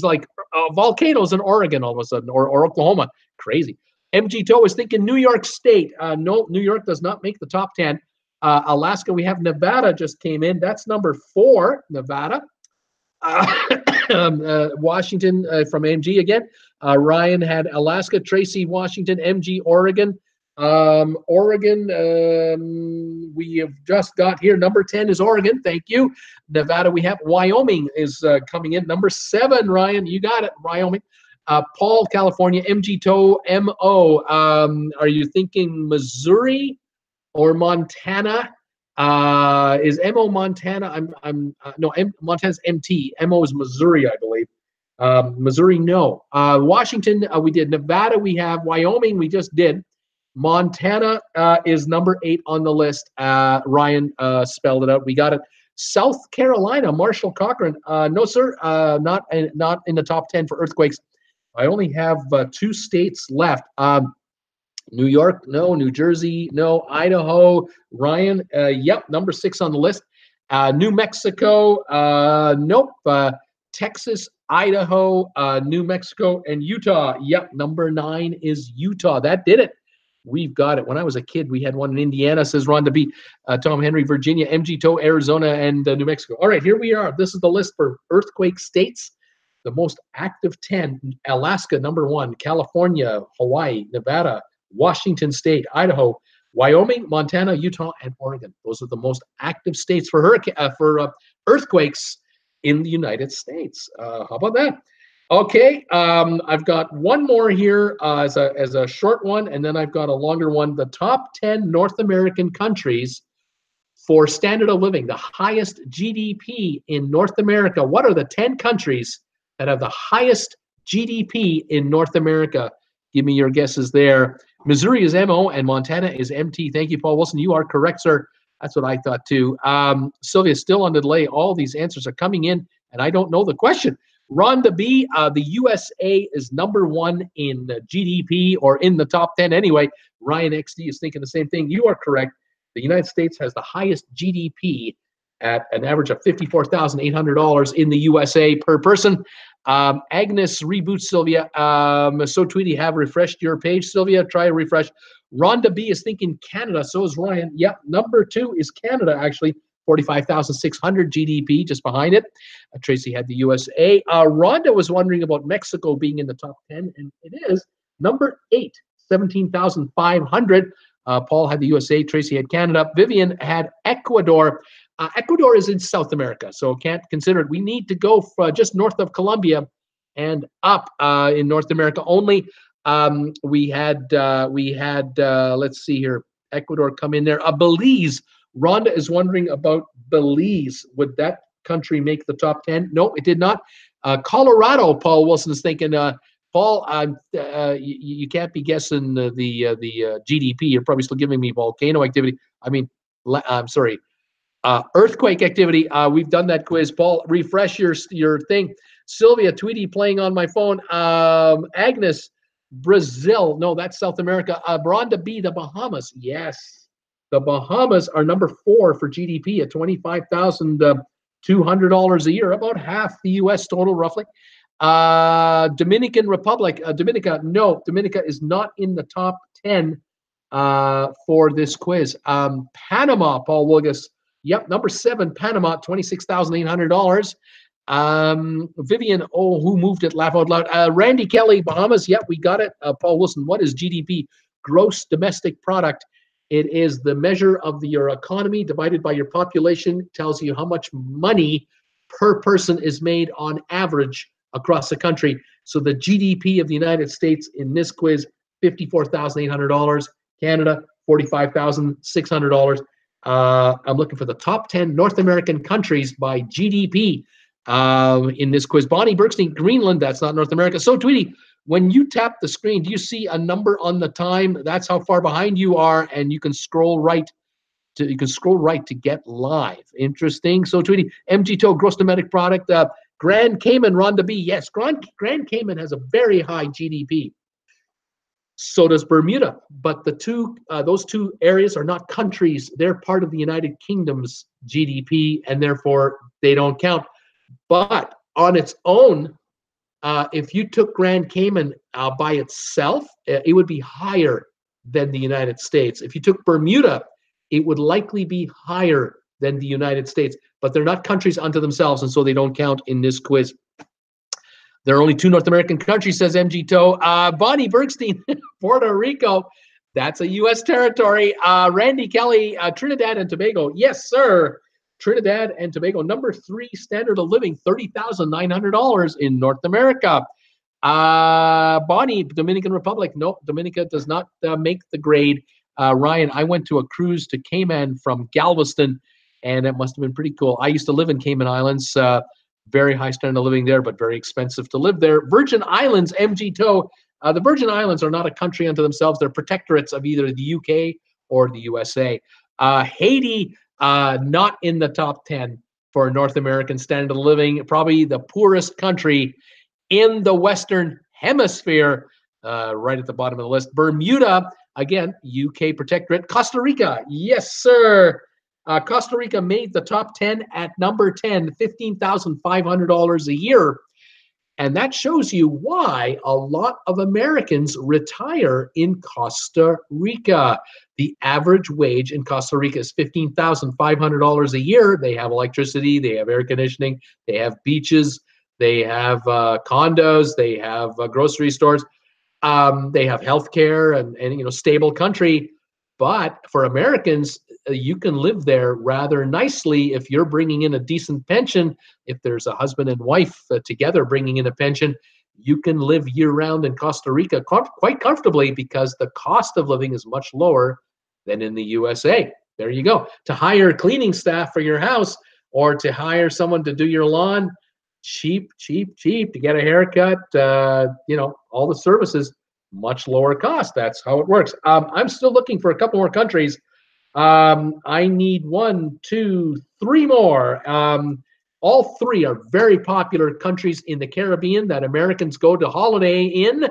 like volcanoes in Oregon all of a sudden, or Oklahoma. Crazy. MG Toe is thinking New York State. No, New York does not make the top 10. Alaska, we have Nevada just came in. That's number 4, Nevada. Washington from MG again. Ryan had Alaska. Tracy, Washington. MG, Oregon. Oregon, we have just got here. Number 10 is Oregon. Thank you. Nevada, we have Wyoming is coming in. Number 7, Ryan, you got it, Wyoming. Paul, California, MG Toe, MO. Are you thinking Missouri or Montana? Is MO Montana? No, Montana's MT. MO is Missouri, I believe. Missouri, no. Washington, we did. Nevada, we have. Wyoming, we just did. Montana is number 8 on the list. Ryan spelled it out. We got it. South Carolina, Marshall Cochran. No, sir, not in the top 10 for earthquakes. I only have 2 states left. New York, no. New Jersey, no. Idaho, Ryan, yep, number 6 on the list. New Mexico, nope. Texas, Idaho, New Mexico, and Utah. Yep, number 9 is Utah. That did it. We've got it. When I was a kid, we had one in Indiana, says Rhonda B. Tom Henry, Virginia, MG Toe, Arizona, and New Mexico. All right, here we are. This is the list for earthquake states. The most active 10, Alaska, number 1, California, Hawaii, Nevada, Washington State, Idaho, Wyoming, Montana, Utah, and Oregon. Those are the most active states for earthquakes in the United States. How about that? Okay, I've got one more here as a short one, and then I've got a longer one. The top 10 North American countries for standard of living, the highest GDP in North America. What are the 10 countries that have the highest GDP in North America? Give me your guesses there. Missouri is MO and Montana is MT. Thank you, Paul Wilson. You are correct, sir. That's what I thought too. Sylvia, still on the delay. All these answers are coming in, and I don't know the question. Rhonda B, the USA is number 1 in GDP, or in the top 10 anyway. Ryan XD is thinking the same thing. You are correct. The United States has the highest GDP at an average of $54,800 in the USA per person. Agnes reboots Sylvia. So Tweety, have refreshed your page, Sylvia. Try a refresh. Rhonda B is thinking Canada. So is Ryan. Yep, number 2 is Canada, actually. 45,600 GDP, just behind it. Tracy had the USA. Rhonda was wondering about Mexico being in the top 10, and it is number 8, 17,500. Paul had the USA. Tracy had Canada. Vivian had Ecuador. Ecuador is in South America, so can't consider it. We need to go for just north of Colombia and up in North America only. We had let's see here, Ecuador come in there. Belize. Rhonda is wondering about Belize. Would that country make the top 10? No, it did not. Colorado, Paul Wilson is thinking. Paul, you can't be guessing the GDP. You're probably still giving me volcano activity. I mean, I'm sorry. Earthquake activity. We've done that quiz. Paul, refresh your thing. Sylvia, Tweety playing on my phone. Agnes, Brazil. No, that's South America. Rhonda B, the Bahamas. Yes. The Bahamas are number 4 for GDP at $25,200 a year, about half the U.S. total, roughly. Dominican Republic, Dominica, no, Dominica is not in the top 10 for this quiz. Panama, Paul Wilgus, yep, number 7, Panama, $26,800. Vivian, who moved it? Laugh out loud. Randy Kelly, Bahamas, yep, we got it. Paul Wilson, what is GDP? Gross domestic product. It is the measure of your economy divided by your population. Tells you how much money per person is made on average across the country. So the GDP of the United States in this quiz, $54,800. Canada, $45,600. I'm looking for the top 10 North American countries by GDP in this quiz. Bonnie Bergstein, Greenland, that's not North America. So Tweety, when you tap the screen, do you see a number on the time? That's how far behind you are, and you can scroll right to get live. Interesting. So Tweety, MG Toe, gross domestic product. Grand Cayman, Rhonda B. Yes, Grand Cayman has a very high GDP. So does Bermuda, but those two areas are not countries. They're part of the United Kingdom's GDP, and therefore they don't count. But on its own, if you took Grand Cayman by itself, it would be higher than the United States. If you took Bermuda, it would likely be higher than the United States. But they're not countries unto themselves, and so they don't count in this quiz. There are only 2 North American countries, says MG Toe. Bonnie Bergstein, Puerto Rico. That's a U.S. territory. Randy Kelly, Trinidad and Tobago. Yes, sir. Trinidad and Tobago, number 3 standard of living, $30,900 in North America. Bonnie, Dominican Republic. No, Dominica does not make the grade. Ryan, I went to a cruise to Cayman from Galveston, and it must have been pretty cool. I used to live in Cayman Islands. Very high standard of living there, but very expensive to live there. Virgin Islands, MG Toe. The Virgin Islands are not a country unto themselves. They're protectorates of either the UK or the USA. Haiti, not in the top 10 for North American standard of living. Probably the poorest country in the Western Hemisphere, right at the bottom of the list. Bermuda, again, UK protectorate. Costa Rica, yes, sir. Costa Rica made the top 10 at number 10, $15,500 a year. And that shows you why a lot of Americans retire in Costa Rica. The average wage in Costa Rica is $15,500 a year. They have electricity, they have air conditioning, they have beaches, they have condos, they have grocery stores, they have healthcare and stable country. But for Americans, you can live there rather nicely if you're bringing in a decent pension. If there's a husband and wife together bringing in a pension, you can live year-round in Costa Rica quite comfortably because the cost of living is much lower than in the USA. There you go. To hire cleaning staff for your house or to hire someone to do your lawn, cheap, cheap, cheap. To get a haircut, all the services, much lower cost. That's how it works. I'm still looking for a couple more countries. I need 1, 2, 3 more. All 3 are very popular countries in the Caribbean that Americans go to holiday in.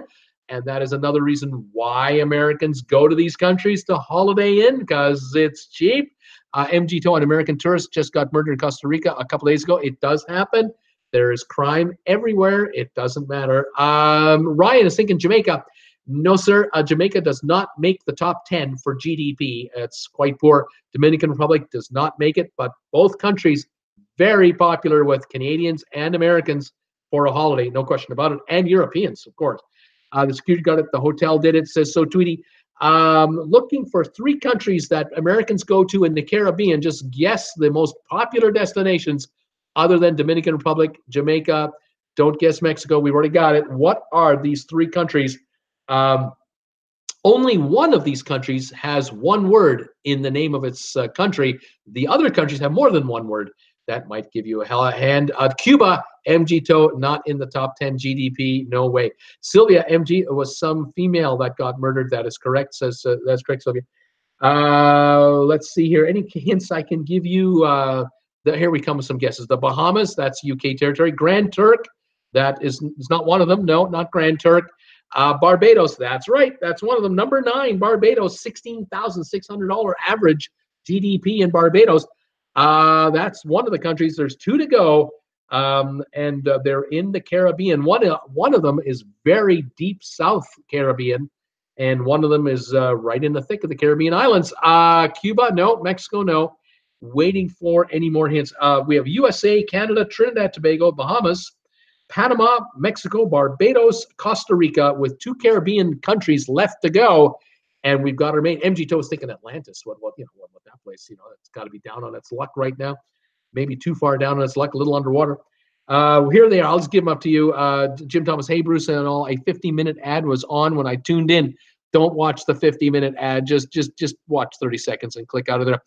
And that is another reason why Americans go to these countries to holiday in, because it's cheap. MG Toe, an American tourist, just got murdered in Costa Rica a couple days ago. It does happen. There is crime everywhere. It doesn't matter. Ryan is thinking Jamaica. No, sir. Jamaica does not make the top 10 for GDP. It's quite poor. Dominican Republic does not make it, but both countries very popular with Canadians and Americans for a holiday, no question about it, and Europeans, of course. The security guard at the hotel did it, says so, Tweety. Looking for 3 countries that Americans go to in the Caribbean. Just guess the most popular destinations other than Dominican Republic, Jamaica. Don't guess Mexico. We've already got it. What are these 3 countries? Only one of these countries has one word in the name of its country. The other countries have more than one word. That might give you a hand. Cuba, MG Toe, not in the top 10 GDP. No way. Sylvia, MG, it was some female that got murdered. That is correct. Says that's correct, Sylvia. Let's see here. Any hints I can give you? Here we come with some guesses. The Bahamas, that's UK territory. Grand Turk, that is not one of them. No, not Grand Turk. Barbados, that's right. That's one of them. Number 9, Barbados, $16,600 average GDP in Barbados. That's one of the countries. There's 2 to go, and they're in the Caribbean. One of them is very deep South Caribbean, and one of them is right in the thick of the Caribbean islands. Cuba, no. Mexico, no. Waiting for any more hints. We have USA, Canada, Trinidad, Tobago, Bahamas, Panama, Mexico, Barbados, Costa Rica, with 2 Caribbean countries left to go. And we've got our main. MG Toe is thinking Atlantis. What that place? It's got to be down on its luck right now. Maybe too far down on its luck, a little underwater. Here they are. I'll just give them up to you. Jim Thomas, hey Bruce, and all. A 50-minute ad was on when I tuned in. Don't watch the 50-minute ad. Just watch 30 seconds and click out of there.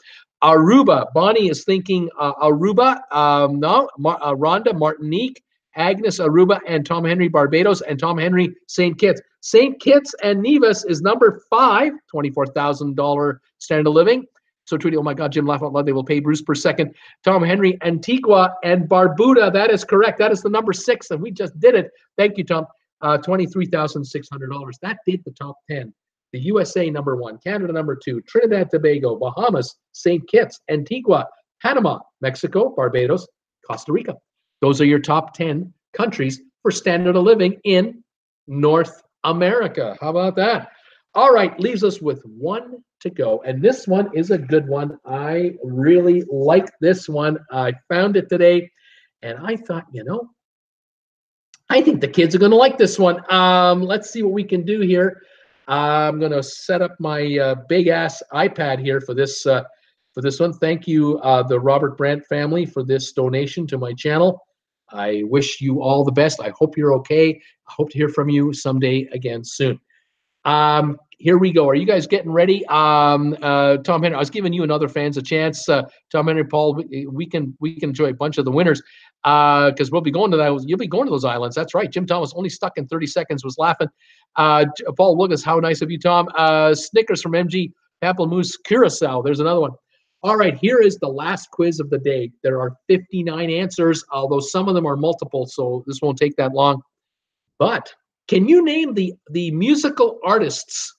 Aruba. Bonnie is thinking Aruba. No. Rhonda, Martinique. Agnes, Aruba, and Tom Henry, Barbados, and Tom Henry, St. Kitts. St. Kitts and Nevis is number 5, $24,000 standard of living. So Tweety, oh my God, Jim, laugh out loud. They will pay Bruce per second. Tom Henry, Antigua, and Barbuda. That is correct. That is the number 6, and we just did it. Thank you, Tom. $23,600. That did the top 10. The USA, number 1. Canada, number 2. Trinidad, Tobago, Bahamas, St. Kitts, Antigua, Panama, Mexico, Barbados, Costa Rica. Those are your top 10 countries for standard of living in North America. How about that? All right, leaves us with 1 to go. And this one is a good one. I really like this one. I found it today, and I thought, I think the kids are going to like this one. Let's see what we can do here. I'm going to set up my big ass iPad here for this one. Thank you, the Robert Brandt family, for this donation to my channel. I wish you all the best. I hope you're okay. I hope to hear from you someday again soon. Here we go. Are you guys getting ready? Tom Henry, I was giving you and other fans a chance. Tom Henry, Paul, we can enjoy a bunch of the winners because we'll be going to that. You'll be going to those islands. That's right. Jim Thomas only stuck in 30 seconds was laughing. Paul Wilgus, how nice of you, Tom. Snickers from MG, Pamplemousse, Curacao. There's another one. All right, here is the last quiz of the day. There are 59 answers, although some of them are multiple, so this won't take that long. But can you name the musical artists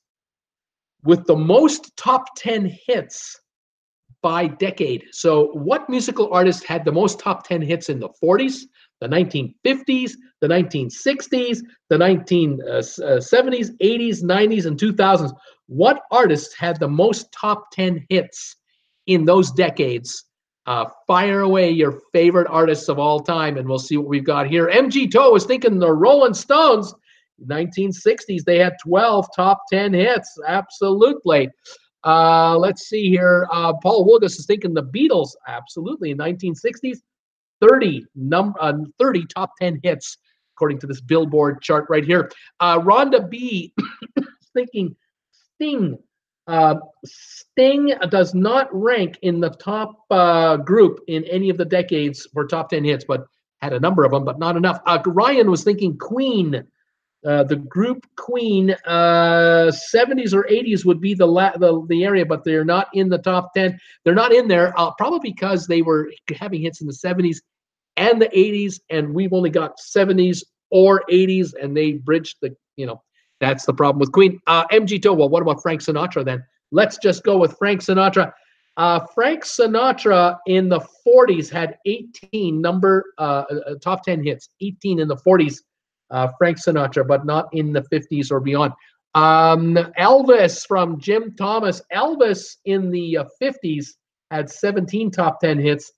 with the most top 10 hits by decade? So what musical artist had the most top 10 hits in the 40s, the 1950s, the 1960s, the 1970s, 80s, 90s, and 2000s? What artists had the most top 10 hits in those decades? Fire away your favorite artists of all time, and we'll see what we've got here. MG Toe was thinking the Rolling Stones. 1960s, they had 12 top 10 hits. Absolutely. Let's see here. Paul Wilgus is thinking the Beatles. Absolutely. In 1960s, 30 top 10 hits, according to this Billboard chart right here. Rhonda B thinking Sting. Sting does not rank in the top group in any of the decades for top 10 hits, but had a number of them, but not enough. Ryan was thinking Queen. The group Queen, 70s or 80s would be the area, but they're not in the top 10. They're not in there, probably because they were having hits in the 70s and the 80s, and we've only got 70s or 80s, and they bridged that's the problem with Queen. MG Toe, well, what about Frank Sinatra then? Let's just go with Frank Sinatra. Frank Sinatra in the 40s had 18 top 10 hits, 18 in the 40s. Frank Sinatra, but not in the 50s or beyond. Elvis from Jim Thomas. Elvis in the 50s had 17 top 10 hits,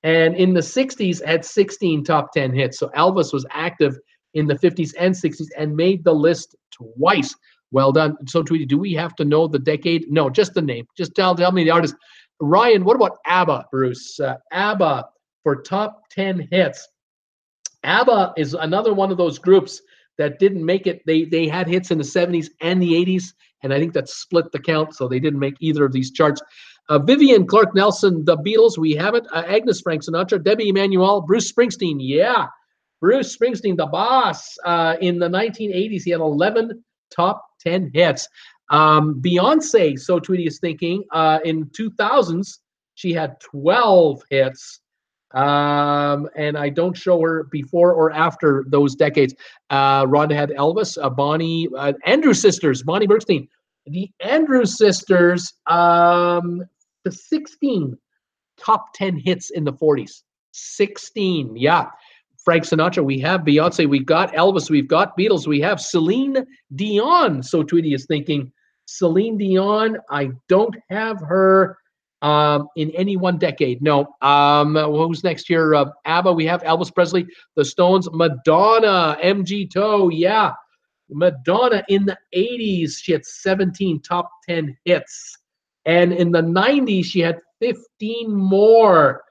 and in the 60s had 16 top 10 hits. So Elvis was active in the 50s and 60s and made the list twice. Well done. So, Tweety, do we have to know the decade? No, just the name. Just tell me the artist. Ryan, what about ABBA, Bruce? ABBA for top 10 hits. ABBA is another one of those groups that didn't make it. They had hits in the 70s and the 80s, and I think that split the count, so they didn't make either of these charts. Vivian Clark Nelson, the Beatles, we have it. Agnes Frank Sinatra, Debbie Emanuel, Bruce Springsteen, yeah. Bruce Springsteen, the boss. In the 1980s, he had 11 top 10 hits. Beyonce, so Tweety is thinking, in 2000s, she had 12 hits. And I don't show her before or after those decades. Rhonda had Elvis, Bonnie, Andrews Sisters, Bonnie Bernstein. The Andrews Sisters, the 16 top 10 hits in the 40s. 16, yeah. Frank Sinatra, we have Beyonce, we've got Elvis, we've got Beatles, we have Celine Dion. So Tweety is thinking Celine Dion, I don't have her in any one decade. No. Who's next here? ABBA, we have Elvis Presley, the Stones, Madonna, MG Toe, yeah. Madonna in the 80s, she had 17 top 10 hits. And in the 90s, she had 15 more.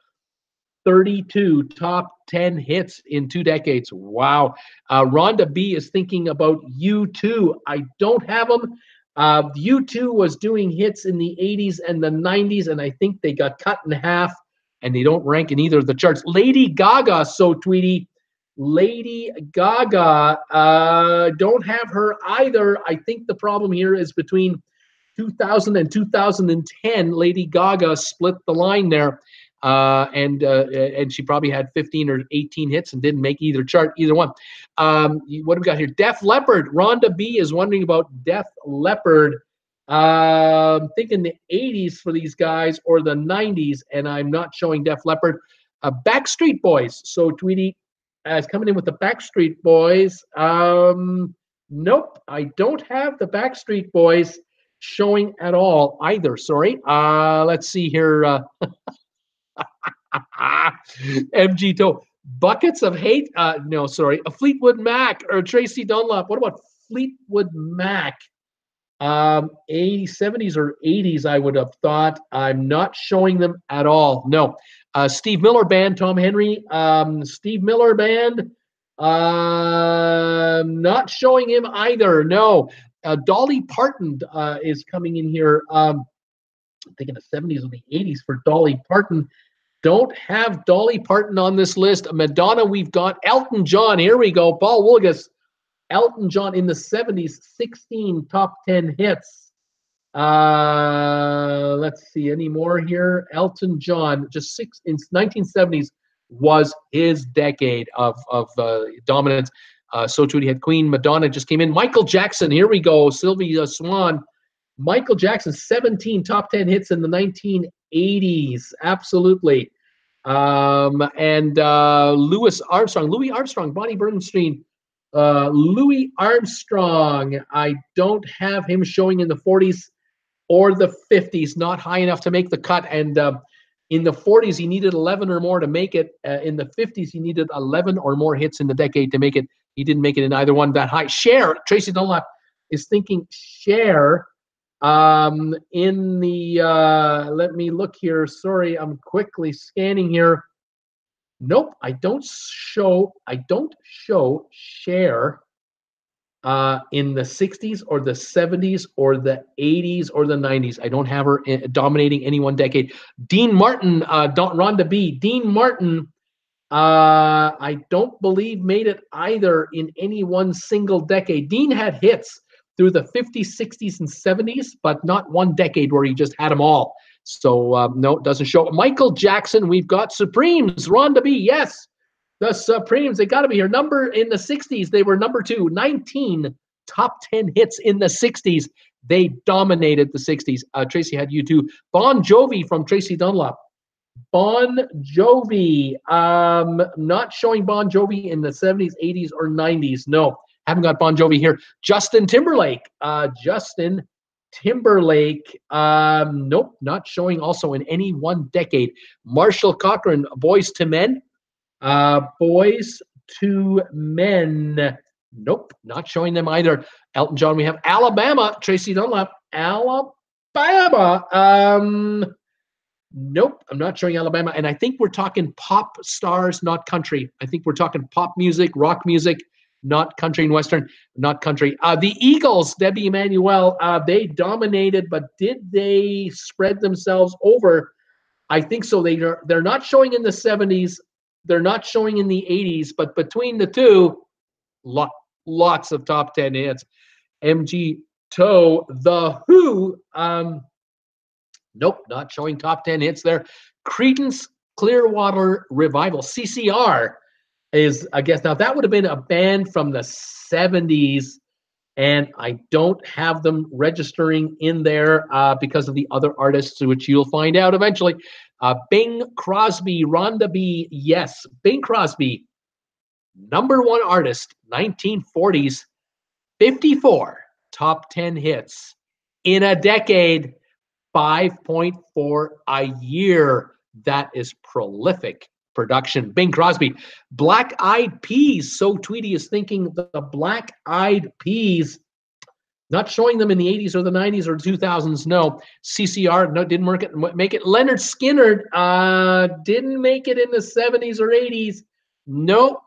32 top 10 hits in 2 decades. Wow. Rhonda B is thinking about U2. I don't have them. U2 was doing hits in the 80s and the 90s, and I think they got cut in half, and they don't rank in either of the charts. Lady Gaga, so Tweety. Lady Gaga, don't have her either. I think the problem here is between 2000 and 2010. Lady Gaga split the line there. And she probably had 15 or 18 hits and didn't make either one. What do we got here? Def Leppard. Rhonda B is wondering about Def Leppard. Thinking the 80s for these guys or the 90s, and I'm not showing Def Leppard. Backstreet Boys. So Tweety is coming in with the Backstreet Boys. Nope, I don't have the Backstreet Boys showing at all either. Sorry. Let's see here. MG Toe. Buckets of Hate. No, sorry. A Fleetwood Mac or Tracy Dunlop. What about Fleetwood Mac? 80s, 70s or 80s, I would have thought. I'm not showing them at all. No. Steve Miller Band, Tom Henry. Steve Miller Band. Not showing him either. No. Dolly Parton is coming in here. I'm thinking the 70s or the 80s for Dolly Parton. Don't have Dolly Parton on this list. Madonna, we've got. Elton John, here we go. Paul Woolgas. Elton John in the 70s, 16 top 10 hits. Let's see, any more here? Elton John, just six in 1970s was his decade of dominance. So too, he had Queen. Madonna just came in. Michael Jackson, here we go. Sylvia Swan. Michael Jackson, 17 top 10 hits in the 1980s. Absolutely. And Louis Armstrong, Bonnie Bernstein. Louis Armstrong, I don't have him showing in the 40s or the 50s, not high enough to make the cut. And in the 40s, he needed 11 or more to make it. In the 50s, he needed 11 or more hits in the decade to make it. He didn't make it in either one that high. Cher, Tracy Dunlap is thinking Cher in the, let me look here. Sorry, I'm quickly scanning here. Nope, I don't show Cher in the 60s or the 70s or the 80s or the 90s. I don't have her dominating any one decade. Dean Martin, Rhonda B. Dean Martin, I don't believe made it either in any one single decade. Dean had hits through the 50s, 60s, and 70s, but not one decade where he just had them all. So, no, it doesn't show. Michael Jackson, we've got Supremes. Rhonda B, yes. The Supremes, they got to be here. Number in the 60s, they were number 2. 19 top 10 hits in the 60s. They dominated the 60s. Tracy had you too. Bon Jovi from Tracy Dunlop. Bon Jovi. Not showing Bon Jovi in the 70s, 80s, or 90s. No, haven't got Bon Jovi here. Justin Timberlake. Nope, not showing also in any one decade. Marshall Cochran, Boys to Men. Boys to Men. Nope, not showing them either. Elton John, we have Alabama. Tracy Dunlap. Alabama. Nope, I'm not showing Alabama. And I think we're talking pop stars, not country. I think we're talking pop music, rock music, not country and western, not country. The Eagles, Debbie Emanuel, they dominated, but did they spread themselves over? I think so. They're not showing in the 70s. They're not showing in the 80s, but between the two, lots of top 10 hits. MG Toe, The Who, nope, not showing top 10 hits there. Creedence Clearwater Revival, CCR, is, I guess, now that would have been a band from the 70s, and I don't have them registering in there because of the other artists, which you'll find out eventually. Bing Crosby, Rhonda B, yes. Bing Crosby, number 1 artist, 1940s, 54 top 10 hits in a decade, 5.4 a year. That is prolific production. Bing Crosby. Black Eyed Peas. So Tweety is thinking the Black Eyed Peas. Not showing them in the 80s or the 90s or 2000s. No. CCR, no, didn't make it. Leonard Skinner didn't make it in the 70s or 80s. No.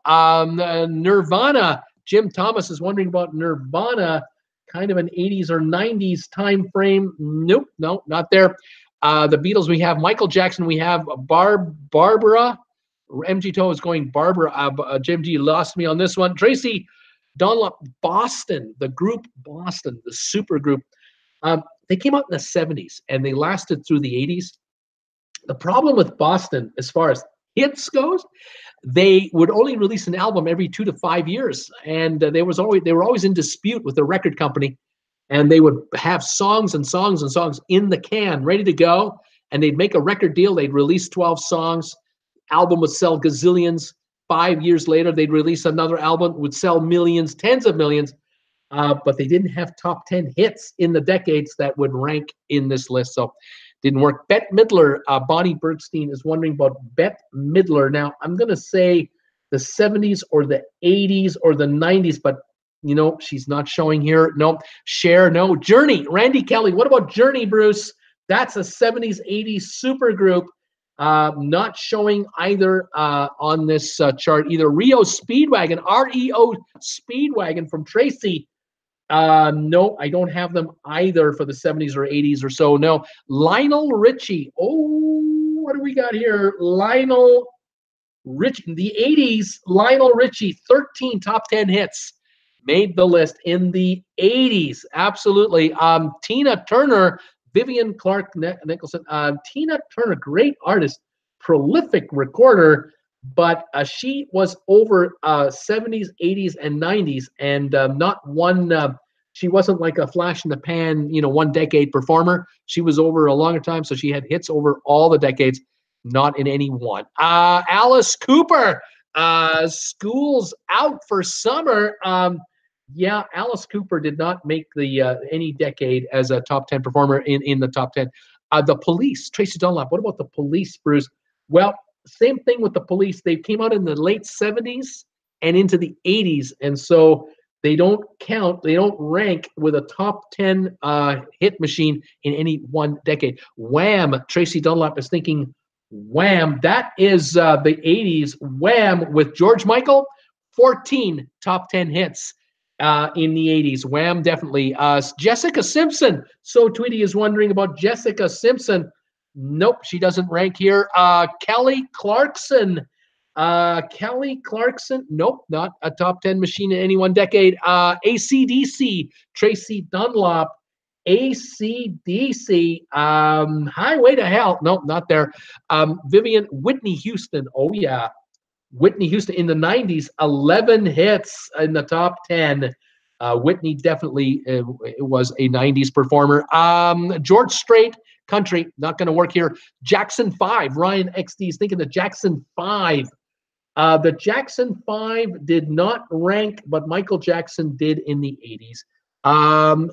Nirvana. Jim Thomas is wondering about Nirvana. Kind of an 80s or 90s time frame. Nope, no, not there. The Beatles, we have Michael Jackson. We have Barbara. MG Toe is going Barbara. Jim G lost me on this one. Tracy Dunlop, Boston, the group Boston, the super group. They came out in the 70s and they lasted through the 80s. The problem with Boston, as far as hits goes, they would only release an album every 2 to 5 years, and they were always in dispute with the record company, and they would have songs and songs and songs in the can, ready to go, and they'd make a record deal. They'd release 12 songs. Album would sell gazillions. 5 years later, they'd release another album, would sell millions, tens of millions, but they didn't have top 10 hits in the decades that would rank in this list, so didn't work. Bette Midler, Bonnie Bernstein is wondering about Bette Midler. Now, I'm going to say the 70s or the 80s or the 90s, but You know, she's not showing here. No. Cher, no. Journey, Randy Kelly. What about Journey, Bruce? That's a 70s, 80s super group. Not showing either on this chart either. Rio Speedwagon, REO Speedwagon from Tracy. No, I don't have them either for the 70s or 80s or so. No. Lionel Richie. Oh, what do we got here? Lionel Richie. In the 80s, Lionel Richie, 13 top 10 hits. Made the list in the 80s. Absolutely. Tina Turner, Vivian Clark Nicholson. Tina Turner, great artist, prolific recorder, but she was over 70s, 80s, and 90s, and not one. She wasn't like a flash in the pan, you know, one decade performer. She was over a longer time, so she had hits over all the decades, not in any one. Alice Cooper, School's Out for Summer. Yeah, Alice Cooper did not make the any decade as a top 10 performer in the top 10. The Police, Tracy Dunlap. What about the Police, Bruce? Well, same thing with the Police. They came out in the late 70s and into the 80s, and so they don't count. They don't rank with a top 10 hit machine in any one decade. Wham! Tracy Dunlap is thinking Wham! That is the 80s. Wham! With George Michael, 14 top 10 hits. In the 80s. Wham, definitely. Jessica Simpson. So Tweety is wondering about Jessica Simpson. Nope, she doesn't rank here. Kelly Clarkson. Kelly Clarkson. Nope, not a top 10 machine in any one decade. AC/DC. Tracy Dunlop. AC/DC. Highway to Hell. Nope, not there. Whitney Houston. Oh, yeah. Whitney Houston in the 90s, 11 hits in the top 10. Whitney definitely was a 90s performer. George Strait, country, not going to work here. Jackson 5, Ryan XD is thinking the Jackson 5. The Jackson 5 did not rank, but Michael Jackson did in the 80s.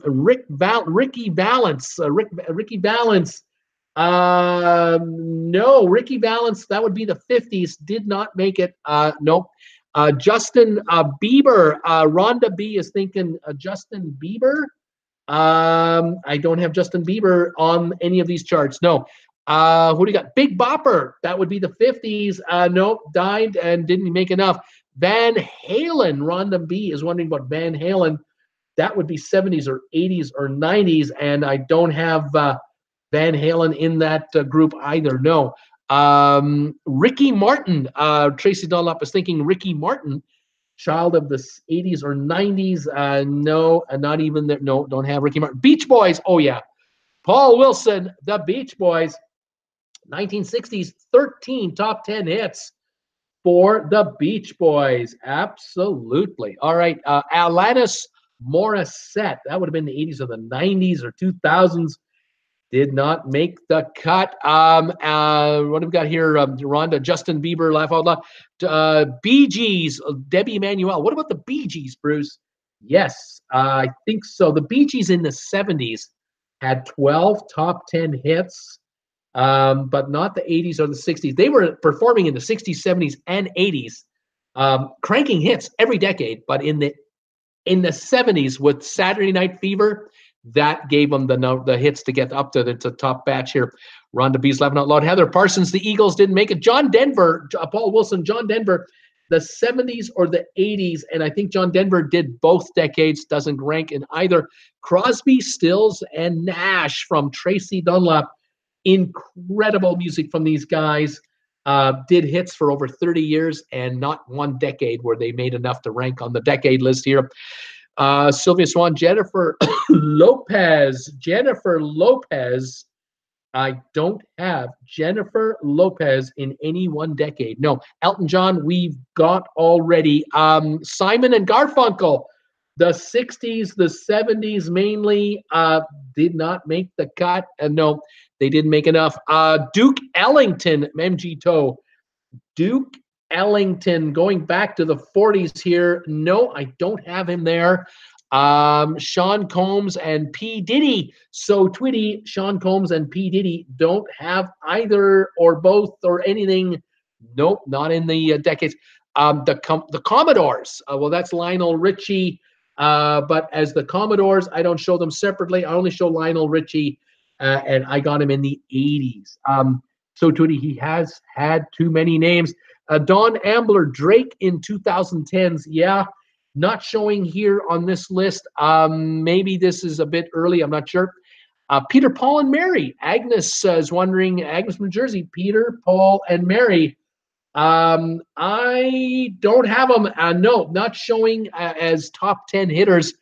Ricky Valance. Ricky Valance. No, Ricky Valance, that would be the 50s, did not make it. Nope. Justin Bieber, Rhonda B is thinking Justin Bieber. I don't have Justin Bieber on any of these charts. No. Who do you got? Big Bopper, that would be the 50s. Nope, died and didn't make enough. Van Halen, Rhonda B is wondering about Van Halen. That would be 70s or 80s or 90s, and I don't have Van Halen in that group either. No. Ricky Martin. Tracy Dunlop is thinking Ricky Martin, child of the 80s or 90s. No, not even there. No, don't have Ricky Martin. Beach Boys. Oh, yeah. Paul Wilson, the Beach Boys. 1960s, 13 top 10 hits for the Beach Boys. Absolutely. All right. Alanis Morissette. That would have been the 80s or the 90s or 2000s. Did not make the cut. What have we got here? Rhonda, Justin Bieber, laugh out loud. Bee Gees, Debbie Emanuel. What about the Bee Gees, Bruce? Yes, I think so. The Bee Gees in the 70s had 12 top 10 hits, but not the 80s or the 60s. They were performing in the 60s, 70s, and 80s, cranking hits every decade. But in the 70s with Saturday Night Fever, that gave them the hits to get up to the top batch here. Rhonda B's laughing out loud. Heather Parsons, the Eagles didn't make it. John Denver, Paul Wilson, John Denver, the 70s or the 80s, and I think John Denver did both decades, doesn't rank in either. Crosby, Stills, and Nash from Tracy Dunlap. Incredible music from these guys. Did hits for over 30 years and not one decade where they made enough to rank on the decade list here. Sylvia Swan, Jennifer Lopez. Jennifer Lopez. I don't have Jennifer Lopez in any one decade. No. Elton John, we've got already. Simon and Garfunkel, the 60s, the 70s mainly, did not make the cut. No, they didn't make enough. Duke Ellington, MG Toe. Duke Ellington, going back to the 40s here. No, I don't have him there. Sean Combs and P. Diddy. So Twitty, Sean Combs and P. Diddy don't have either or both or anything. Nope, not in the decades. The Commodores. Well, that's Lionel Richie. But as the Commodores, I don't show them separately. I only show Lionel Richie, and I got him in the 80s. So, Tootie, he has had too many names. Don Ambler, Drake in 2010s. Yeah, not showing here on this list. Maybe this is a bit early. I'm not sure. Peter, Paul, and Mary. Agnes is wondering, Agnes from Jersey, Peter, Paul, and Mary. I don't have them. No, not showing as top 10 hitters.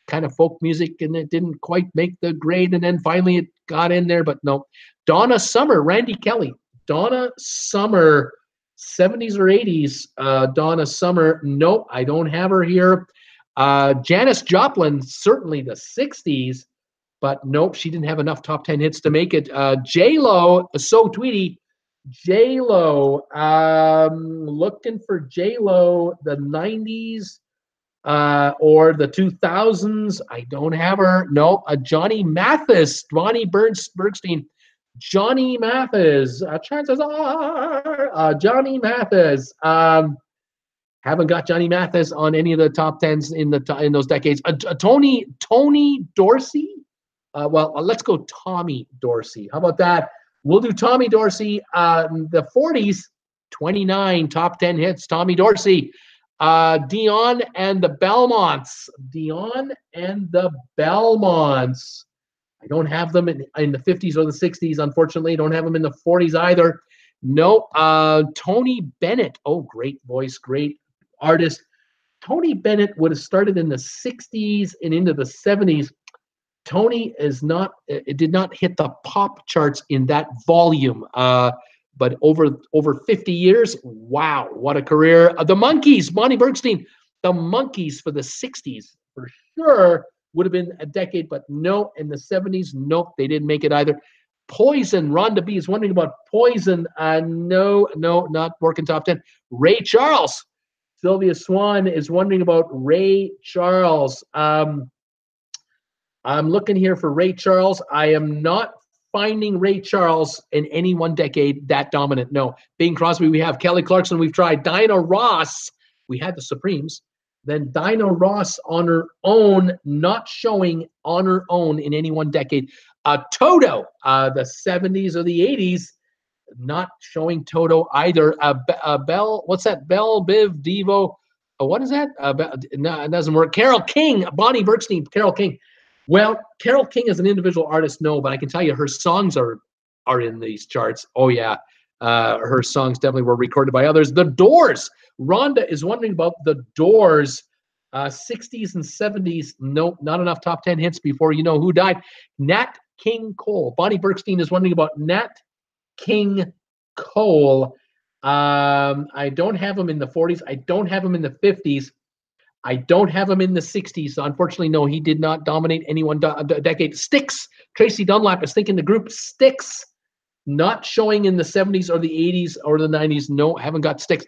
Kind of folk music, and it didn't quite make the grade. And then finally it got in there, but no. Donna Summer, Randy Kelly. Donna Summer, 70s or 80s. Donna Summer, nope, I don't have her here. Janis Joplin, certainly the 60s, but nope, she didn't have enough top 10 hits to make it. J-Lo, So Tweety. J-Lo, looking for J-Lo, the 90s or the 2000s. I don't have her. No, Johnny Mathis, Ronnie Bergstein. Johnny Mathis, chances are Johnny Mathis. Haven't got Johnny Mathis on any of the top 10s in those decades. Tony Dorsey. Well, let's go Tommy Dorsey. How about that? We'll do Tommy Dorsey. The 40s, 29 top 10 hits. Tommy Dorsey. Dion and the Belmonts. Dion and the Belmonts. I don't have them in the 50s or the 60s, unfortunately. Don't have them in the 40s either. No. Tony Bennett. Oh, great voice, great artist. Tony Bennett would have started in the 60s and into the 70s. Tony did not hit the pop charts in that volume. But over 50 years, wow, what a career. The Monkees, Bonnie Bergstein, the Monkees for the 60s, for sure, would have been a decade, but no, in the 70s, nope, they didn't make it either. Poison, Rhonda B is wondering about Poison. No, not working top 10. Ray Charles, Sylvia Swan is wondering about Ray Charles. I'm looking here for Ray Charles. I am not finding Ray Charles in any one decade that dominant. No. Bing Crosby, we have Kelly Clarkson, we've tried. Dinah Ross, we had the Supremes. Then Dinah Ross on her own, not showing on her own in any one decade. Toto, the 70s or the 80s, not showing Toto either. Bell, what's that? Bell, Biv, Devo. What is that? No, it doesn't work. Carole King, Bonnie Bergstein, Carole King. Well, Carole King as an individual artist, no, but I can tell you her songs are in these charts. Oh, yeah. Her songs definitely were recorded by others. The Doors. Rhonda is wondering about The Doors. 60s and 70s. Nope, not enough top 10 hits before you know who died. Nat King Cole. Bonnie Bergstein is wondering about Nat King Cole. I don't have him in the 40s. I don't have him in the 50s. I don't have him in the 60s. So unfortunately, no, he did not dominate any one decade. Styx. Tracy Dunlap is thinking the group Styx. Not showing in the 70s or the 80s or the 90s. No, haven't got Styx.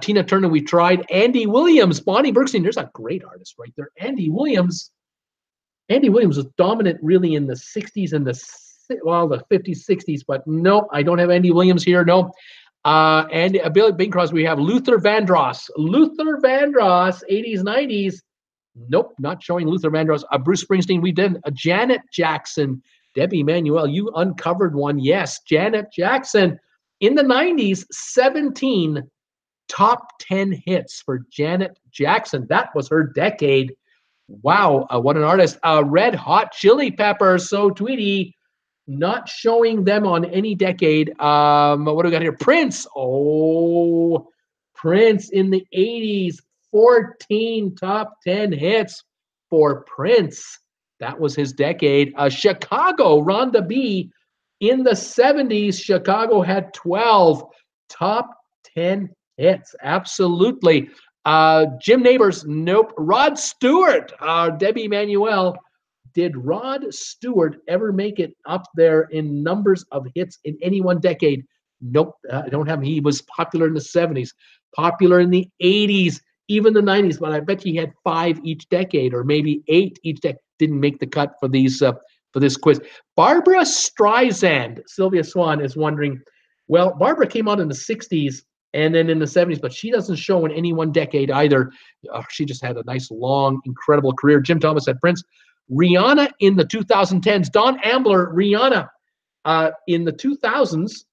Tina Turner, we tried. Andy Williams, Bonnie Bergstein. There's a great artist right there. Andy Williams. Andy Williams was dominant really in the 60s and the 50s, 60s. But no, I don't have Andy Williams here. No. And Billy Bing Crosby, we have Luther Vandross. Luther Vandross, 80s, 90s. Nope, not showing Luther Vandross. Bruce Springsteen, we did. Janet Jackson. Debbie Manuel, you uncovered one. Yes, Janet Jackson. In the 90s, 17 top 10 hits for Janet Jackson. That was her decade. Wow, what an artist. Red Hot Chili Peppers, So Tweety. Not showing them on any decade. What do we got here? Prince. Oh, Prince in the 80s. 14 top 10 hits for Prince. That was his decade. Chicago, Rhonda B. In the 70s, Chicago had 12 top 10 hits. Absolutely. Jim Neighbors, nope. Rod Stewart, Debbie Manuel. Did Rod Stewart ever make it up there in numbers of hits in any one decade? Nope, I don't have him. He was popular in the 70s, popular in the 80s, even the 90s, but I bet he had 5 each decade or maybe 8 each decade. Didn't make the cut for these for this quiz. Barbara Streisand, Sylvia Swan is wondering, well, Barbara came out in the 60s. And then in the 70s, but she doesn't show in any one decade either. She just had a nice, long, incredible career. Jim Thomas had Prince. Rihanna in the 2010s. Don Ambler, Rihanna in the 2000s,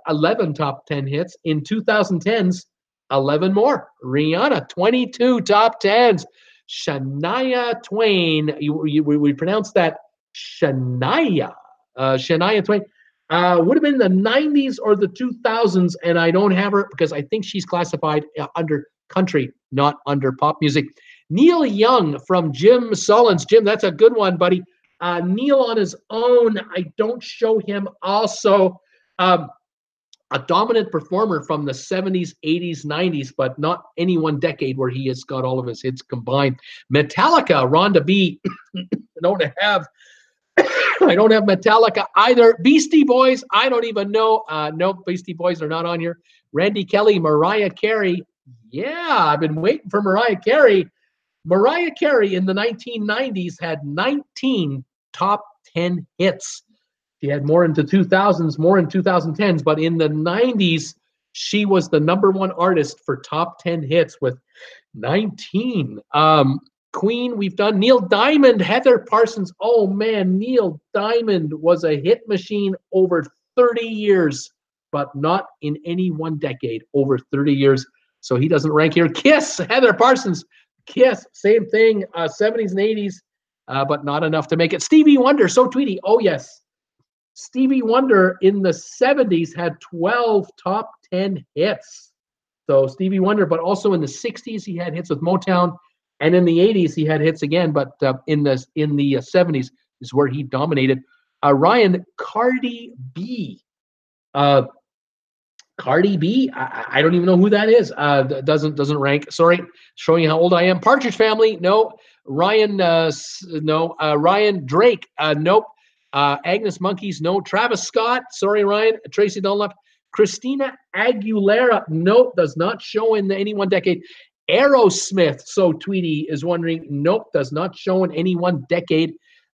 11 top 10 hits. In 2010s, 11 more. Rihanna, 22 top 10s. Shania Twain, we pronounce that Shania. Shania Twain. Would have been the 90s or the 2000s, and I don't have her because I think she's classified under country, not under pop music. Neil Young from Jim Sullins. Jim, that's a good one, buddy. Neil on his own, I don't show him also. A dominant performer from the 70s, 80s, 90s, but not any one decade where he has got all of his hits combined. Metallica, Rhonda B. I don't have Metallica either. Beastie Boys, I don't even know. Nope, Beastie Boys are not on here. Randy Kelly, Mariah Carey. Yeah, I've been waiting for Mariah Carey. Mariah Carey in the 1990s had 19 top 10 hits. She had more into 2000s, more in 2010s, but in the 90s, she was the #1 artist for top 10 hits with 19. Queen, we've done. Neil Diamond, Heather Parsons. Oh, man, Neil Diamond was a hit machine over 30 years, but not in any one decade, over 30 years. So he doesn't rank here. Kiss, Heather Parsons. Kiss, same thing, 70s and 80s, but not enough to make it. Stevie Wonder, So Tweety. Oh, yes. Stevie Wonder in the 70s had 12 top 10 hits. So Stevie Wonder, but also in the 60s, he had hits with Motown. And in the 80s, he had hits again, but in the 70s is where he dominated. Ryan, Cardi B. Cardi B, I don't even know who that is. Doesn't rank. Sorry, showing you how old I am. Partridge Family, no. Ryan, no. Ryan Drake, nope. Agnes Monkeys, no. Travis Scott, sorry, Ryan. Tracy Dunlap. Christina Aguilera, nope, does not show in any one decade. Aerosmith, so Tweety is wondering, nope, does not show in any one decade.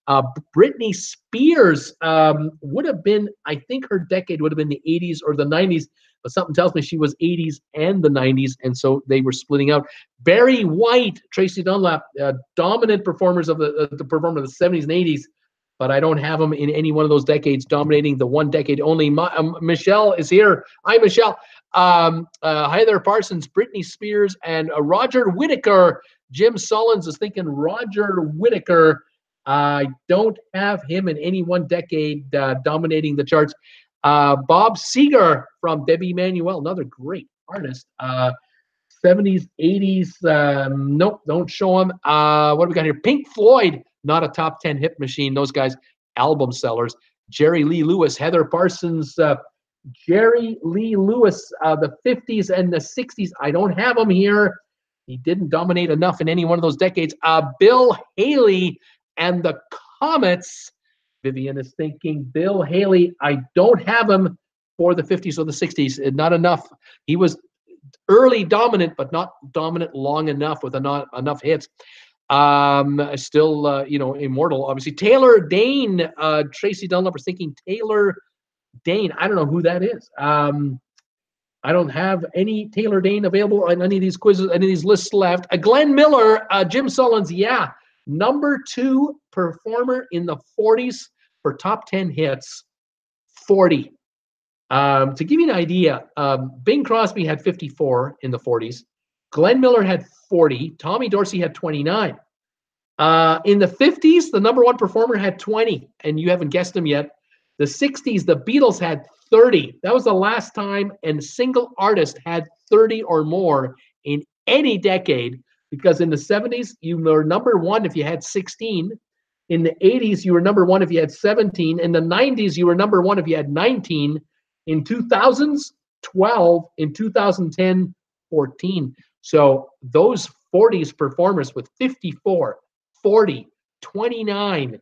Britney Spears would have been, I think her decade would have been the 80s or the 90s, but something tells me she was 80s and the 90s, and so they were splitting out. Barry White, Tracy Dunlap, dominant performers of the performer of the 70s and 80s, but I don't have them in any one of those decades, dominating the one decade only. Michelle is here. Hi, Michelle. Heather Parsons, Britney Spears, and Roger Whittaker. Jim Sullins is thinking Roger Whittaker. I don't have him in any one decade dominating the charts. Bob Seger from Debbie Manuel, another great artist. 70s, 80s, nope, don't show him. What do we got here? Pink Floyd, not a top 10 hit machine. Those guys, album sellers. Jerry Lee Lewis, Heather Parsons, Jerry Lee Lewis, the 50s and the 60s. I don't have him here. He didn't dominate enough in any one of those decades. Bill Haley and the Comets. Vivian is thinking Bill Haley. I don't have him for the 50s or the 60s. Not enough. He was early dominant, but not dominant long enough with enough hits. Still, immortal, obviously. Taylor Dane, Tracy Dunlap was thinking Taylor Dane. I don't know who that is. I don't have any Taylor Dane available on any of these quizzes, any of these lists left. Glenn Miller, Jim Sullins, yeah. #2 performer in the 40s for top 10 hits. 40. To give you an idea, Bing Crosby had 54 in the 40s. Glenn Miller had 40. Tommy Dorsey had 29. In the 50s, the #1 performer had 20, and you haven't guessed them yet. The 60s, the Beatles had 30. That was the last time a single artist had 30 or more in any decade, because in the 70s, you were #1 if you had 16. In the 80s, you were #1 if you had 17. In the 90s, you were #1 if you had 19. In 2000s, 12. In 2010, 14. So those 40s performers with 54, 40, 29,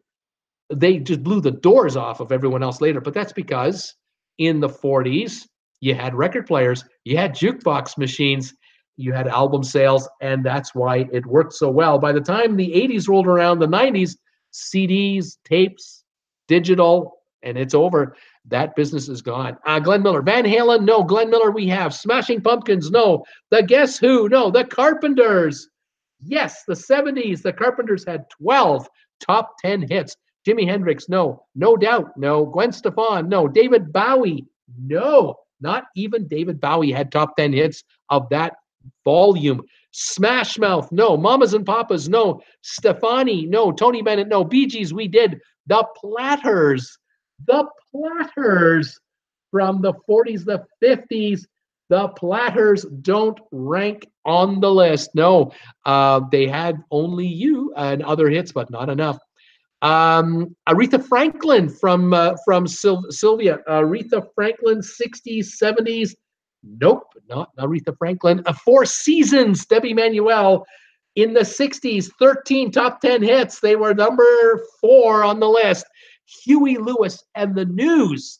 they just blew the doors off of everyone else later. But that's because in the 40s, you had record players, you had jukebox machines, you had album sales, and that's why it worked so well. By the time the 80s rolled around, the 90s, CDs, tapes, digital, and it's over. That business is gone. Glenn Miller. Van Halen, no. Glenn Miller we have. Smashing Pumpkins, no. The Guess Who, no. The Carpenters. Yes, the 70s. The Carpenters had 12 top 10 hits. Jimi Hendrix, no. No Doubt, no. Gwen Stefani, no. David Bowie, no. Not even David Bowie had top 10 hits of that volume. Smash Mouth, no. Mamas and Papas, no. Stefani, no. Tony Bennett, no. Bee Gees, we did. The Platters from the 40s, the 50s. The Platters don't rank on the list. No, they had Only You and other hits, but not enough. Aretha Franklin from Sylvia. Aretha Franklin, 60s, 70s. Nope, not Aretha Franklin. Four Seasons, Debbie Manuel. In the 60s, 13 top 10 hits. They were number 4 on the list. Huey Lewis and the News.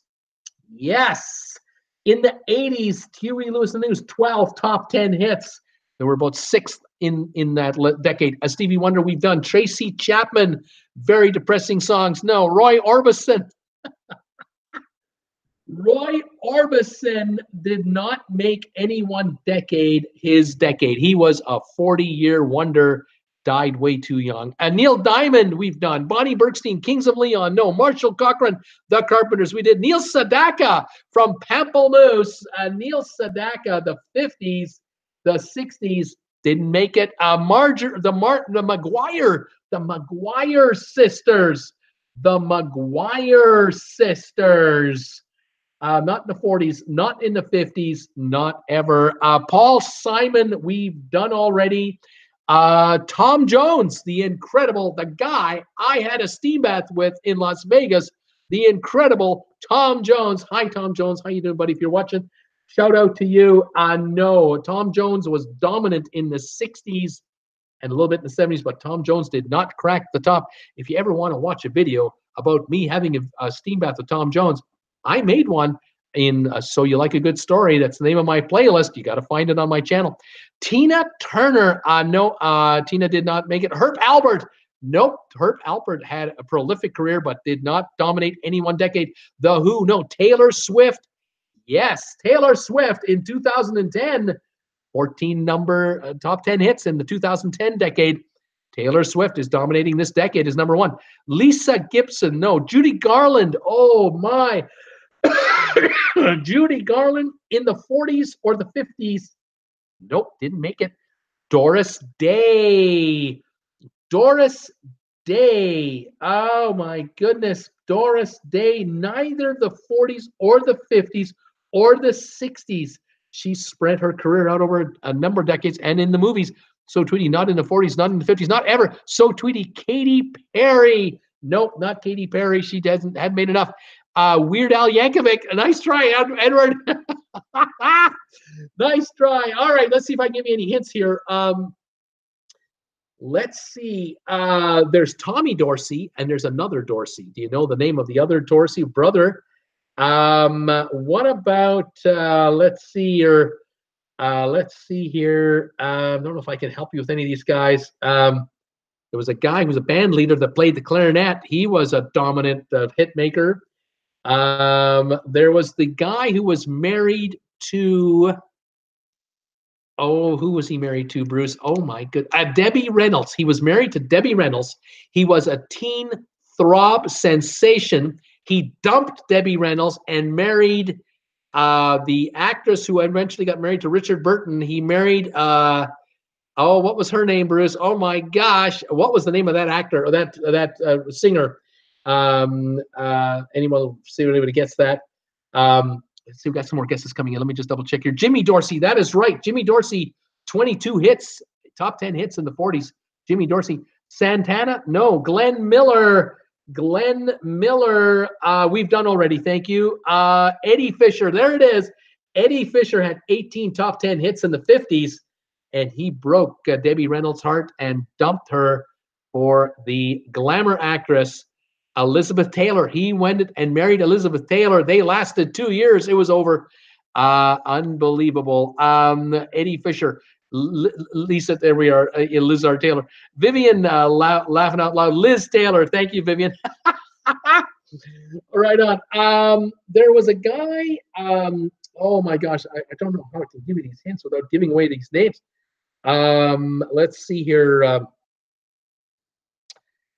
Yes. In the 80s, Huey Lewis and the News, 12 top 10 hits. There were about 6 in that decade. Stevie Wonder, we've done. Tracy Chapman, very depressing songs. No. Roy Orbison. Roy Orbison did not make any one decade his decade. He was a 40-year wonder, died way too young. Neil Diamond, we've done. Bonnie Bergstein, Kings of Leon, no. Marshall Cochran, The Carpenters, we did. Neil Sedaka from Pamplemousse. Neil Sedaka, the 50s, the 60s, didn't make it. The McGuire sisters. The McGuire sisters. Not in the 40s, not in the 50s, not ever. Paul Simon, we've done already. Tom Jones, the guy I had a steam bath with in Las Vegas, the incredible Tom Jones. Hi, Tom Jones. How you doing, buddy? If you're watching, shout out to you. No, Tom Jones was dominant in the 60s and a little bit in the 70s, but Tom Jones did not crack the top. If you ever want to watch a video about me having a steam bath with Tom Jones, I made one in So You Like a Good Story. That's the name of my playlist. You got to find it on my channel. Tina Turner. No, Tina did not make it. Herb Alpert. Nope. Herb Alpert had a prolific career, but did not dominate any one decade. The Who. No. Taylor Swift. Yes. Taylor Swift in 2010. 14 top 10 hits in the 2010 decade. Taylor Swift is dominating this decade as number 1. Lisa Gibson. No. Judy Garland. Oh, my. Judy Garland in the 40s or the 50s. Nope, didn't make it. Doris Day. Doris Day. Oh my goodness. Doris Day. Neither the 40s or the 50s or the 60s. She spread her career out over a number of decades and in the movies. So Tweety, not in the 40s, not in the 50s, not ever. So Tweety, Katy Perry. Nope, not Katy Perry. She hadn't made enough. Weird Al Yankovic. A nice try, Edward. Nice try. All right, let's see if I can give you any hints here. Let's see. There's Tommy Dorsey, and there's another Dorsey. Do you know the name of the other Dorsey brother? What about, let's see here. I don't know if I can help you with any of these guys. There was a guy who was a band leader that played the clarinet. He was a dominant hit maker. There was the guy who was married to, who was he married to, Bruce? Oh my good, Debbie Reynolds. He was married to Debbie Reynolds. He was a teen throb sensation. He dumped Debbie Reynolds and married the actress who eventually got married to Richard Burton. He married, what was her name, Bruce? Oh my gosh, what was the name of that actor or that singer? Anyone, see if anybody gets that. Let's see, we've got some more guesses coming in. Let me just double check here. Jimmy Dorsey, that is right. Jimmy Dorsey, 22 hits, top 10 hits in the 40s. Jimmy Dorsey. Santana, no. Glenn Miller, we've done already, thank you. Eddie Fisher, there it is. Eddie Fisher had 18 top 10 hits in the 50s, and he broke Debbie Reynolds' heart and dumped her for the glamour actress Elizabeth Taylor. He went and married Elizabeth Taylor. They lasted 2 years. It was over. Unbelievable. Eddie Fisher. Lisa, there we are. Liz R. Taylor. Vivian, laughing out loud. Liz Taylor. Thank you, Vivian. Right on. There was a guy. Oh my gosh, I don't know how I can give you these hints without giving away these names. Let's see here.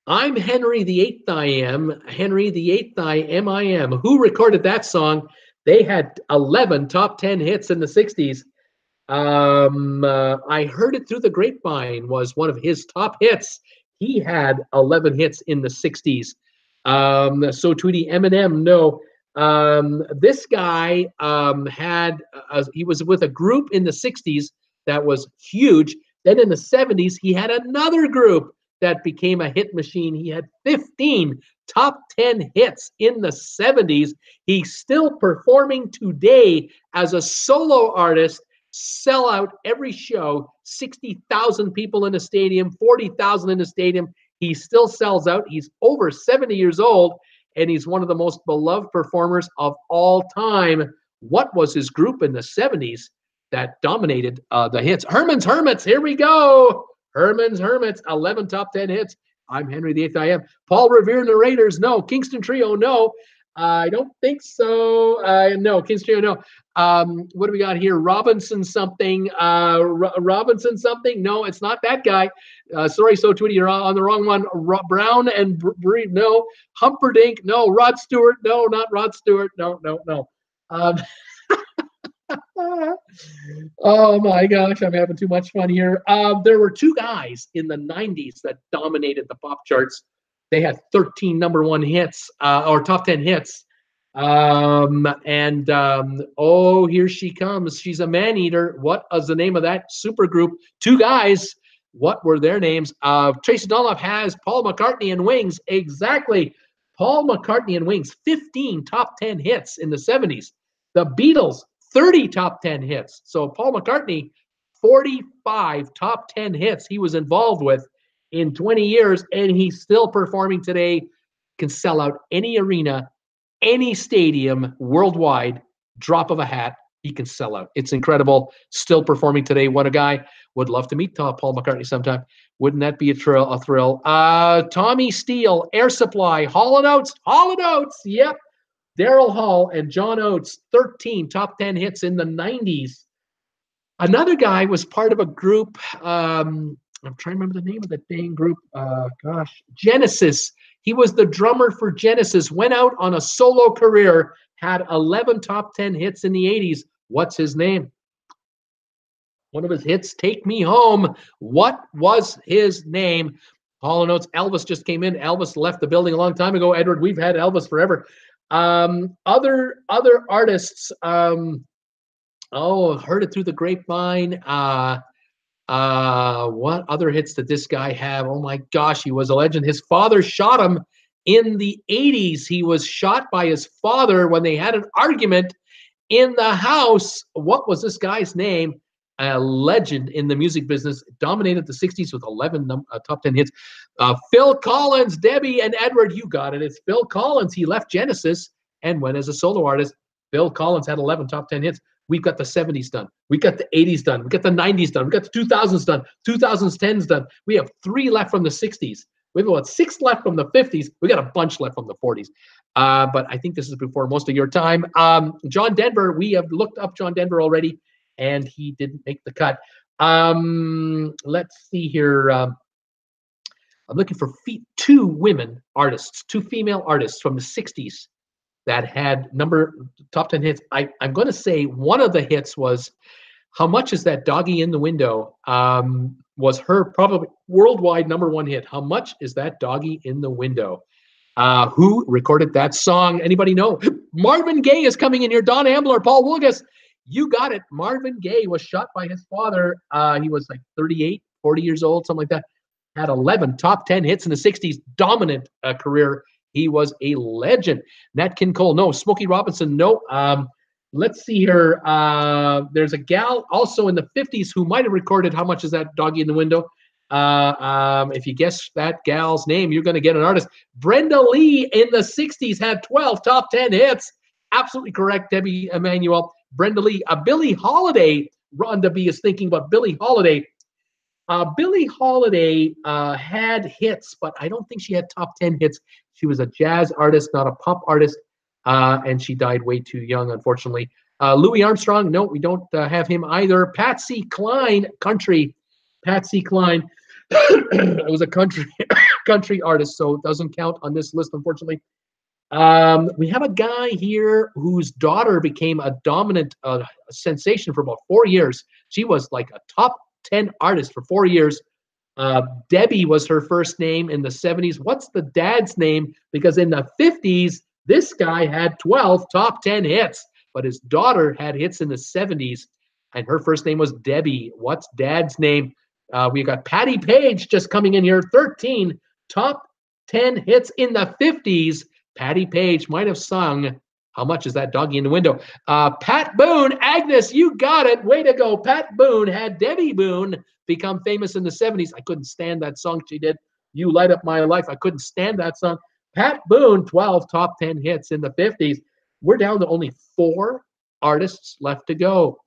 I'm Henry the Eighth. I am Henry the Eighth. I am. Who recorded that song? They had 11 top 10 hits in the 60s. I heard it through the grapevine was one of his top hits. He had 11 hits in the 60s. So Tweety Eminem, no. This guy he was with a group in the 60s that was huge. Then in the 70s, he had another group that became a hit machine. He had 15 top 10 hits in the 70s. He's still performing today as a solo artist. Sell out every show, 60,000 people in a stadium, 40,000 in a stadium. He still sells out. He's over 70 years old, and he's one of the most beloved performers of all time. What was his group in the 70s that dominated the hits? Herman's Hermits, here we go. Herman's Hermits, 11 top 10 hits. I'm Henry the Eighth. I am. Paul Revere and the Raiders, no. Kingston Trio, no. I don't think so. No, Kingston Trio, no. What do we got here? Robinson something. Robinson something. No, it's not that guy. Sorry, So Tweety, you're on the wrong one. Brown and Breed, no. Humperdinck, no. Rod Stewart, no, not Rod Stewart. No. Oh my gosh, I'm having too much fun here. There were two guys in the 90s that dominated the pop charts. They had 13 number one hits or top 10 hits. Oh, here she comes. She's a man eater. What was the name of that super group? Two guys. What were their names? Tracy Dunlop has Paul McCartney and Wings. Exactly. Paul McCartney and Wings, 15 top 10 hits in the 70s. The Beatles, 30 top 10 hits. So Paul McCartney, 45 top 10 hits he was involved with in 20 years, and he's still performing today. Can sell out any arena, any stadium worldwide, drop of a hat. He can sell out. It's incredible. Still performing today. What a guy. Would love to meet Paul McCartney sometime. Wouldn't that be a thrill? Tommy Steele, Air Supply, Hall & Oates. Yep. Daryl Hall and John Oates, 13 top 10 hits in the 90s. Another guy was part of a group. I'm trying to remember the name of that dang group. Genesis. He was the drummer for Genesis, went out on a solo career, had 11 top 10 hits in the 80s. What's his name? One of his hits, Take Me Home. What was his name? Hall & Oates. Elvis just came in. Elvis left the building a long time ago. Edward, we've had Elvis forever. Other artists. Heard it through the grapevine. What other hits did this guy have? Oh my gosh, he was a legend. His father shot him in the 80s. He was shot by his father when they had an argument in the house. What was this guy's name? A legend in the music business, dominated the 60s with 11 top 10 hits. Phil Collins, Debbie and Edward, you got it. It's Phil Collins. He left Genesis and went as a solo artist. Phil Collins had 11 top 10 hits. We've got the 70s done. We got the 80s done. We got the 90s done. We got the 2000s done. 2010s done. We have 3 left from the 60s. We have about 6 left from the 50s. We got a bunch left from the 40s. But I think this is before most of your time. John Denver, we have looked up John Denver already, and he didn't make the cut. Let's see here. I'm looking for 2 women artists, 2 female artists from the 60s that had top 10 hits. I'm going to say one of the hits was How Much Is That Doggy in the Window? Was her probably worldwide number 1 hit. How Much Is That Doggy in the Window? Who recorded that song? Anybody know? Marvin Gaye is coming in here. Don Ambler, Paul Wilgus. You got it. Marvin Gaye was shot by his father. He was like 38, 40 years old, something like that. Had 11 top 10 hits in the 60s. Dominant career. He was a legend. Nat King Cole, no. Smokey Robinson, no. Let's see here. There's a gal also in the 50s who might have recorded How Much Is That Doggy in the Window? If you guess that gal's name, you're going to get an artist. Brenda Lee in the 60s had 12 top 10 hits. Absolutely correct, Debbie Emanuel. Brenda Lee. Billie Holiday. Rhonda B is thinking about Billie Holiday. Billie Holiday had hits, but I don't think she had top 10 hits. She was a jazz artist, not a pop artist, and she died way too young, unfortunately. Louis Armstrong, no, we don't have him either. Patsy Cline, country. Patsy Cline was a country artist, so it doesn't count on this list, unfortunately. We have a guy here whose daughter became a dominant sensation for about 4 years. She was like a top 10 artist for 4 years. Debbie was her first name in the 70s. What's the dad's name? Because in the 50s, this guy had 12 top 10 hits, but his daughter had hits in the 70s, and her first name was Debbie. What's dad's name? We got Patty Page just coming in here, 13 top 10 hits in the 50s. Patty Page might have sung, how much is that doggy in the window? Pat Boone, Agnes, you got it. Way to go. Pat Boone had Debbie Boone become famous in the 70s. I couldn't stand that song she did. You Light Up My Life. I couldn't stand that song. Pat Boone, 12 top 10 hits in the 50s. We're down to only 4 artists left to go.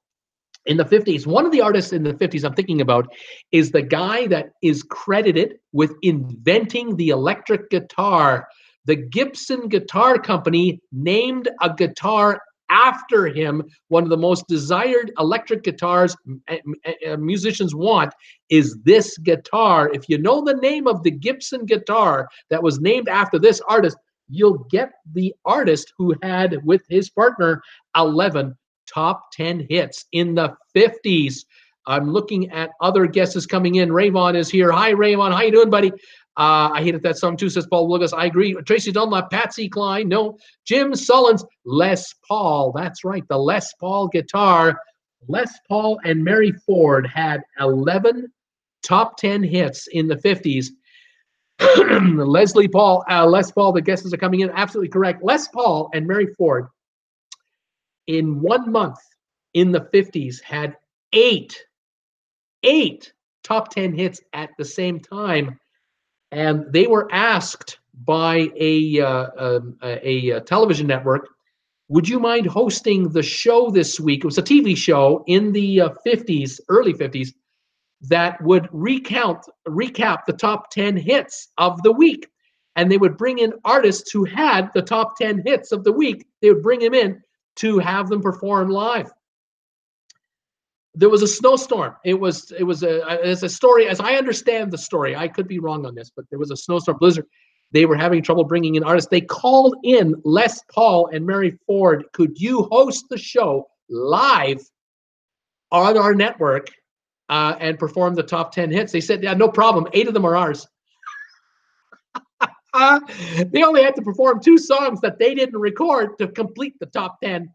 In the 50s, one of the artists in the 50s I'm thinking about is the guy that is credited with inventing the electric guitar. The Gibson Guitar Company named a guitar after him. One of the most desired electric guitars musicians want is this guitar. If you know the name of the Gibson guitar that was named after this artist, you'll get the artist who had, with his partner, 11 top 10 hits in the 50s. I'm looking at other guesses coming in. Rayvon is here. Hi, Rayvon. How you doing, buddy? I hated that song too, says Paul Lucas. I agree. Tracy Dunlop, Patsy Cline. No. Jim Sullins, Les Paul. That's right. The Les Paul guitar. Les Paul and Mary Ford had 11 top 10 hits in the 50s. Les Paul, the guesses are coming in. Absolutely correct. Les Paul and Mary Ford in 1 month in the 50s had eight top 10 hits at the same time. And they were asked by a television network, would you mind hosting the show this week? It was a TV show in the 50s, early 50s, that would recap the top 10 hits of the week. And they would bring in artists who had the top 10 hits of the week. They would bring them in to have them perform live. There was a snowstorm. It was a story, as I understand the story. I could be wrong on this, but there was a snowstorm blizzard. They were having trouble bringing in artists. They called in Les Paul and Mary Ford. Could you host the show live on our network and perform the top 10 hits? They said, yeah, no problem. 8 of them are ours. They only had to perform 2 songs that they didn't record to complete the top 10.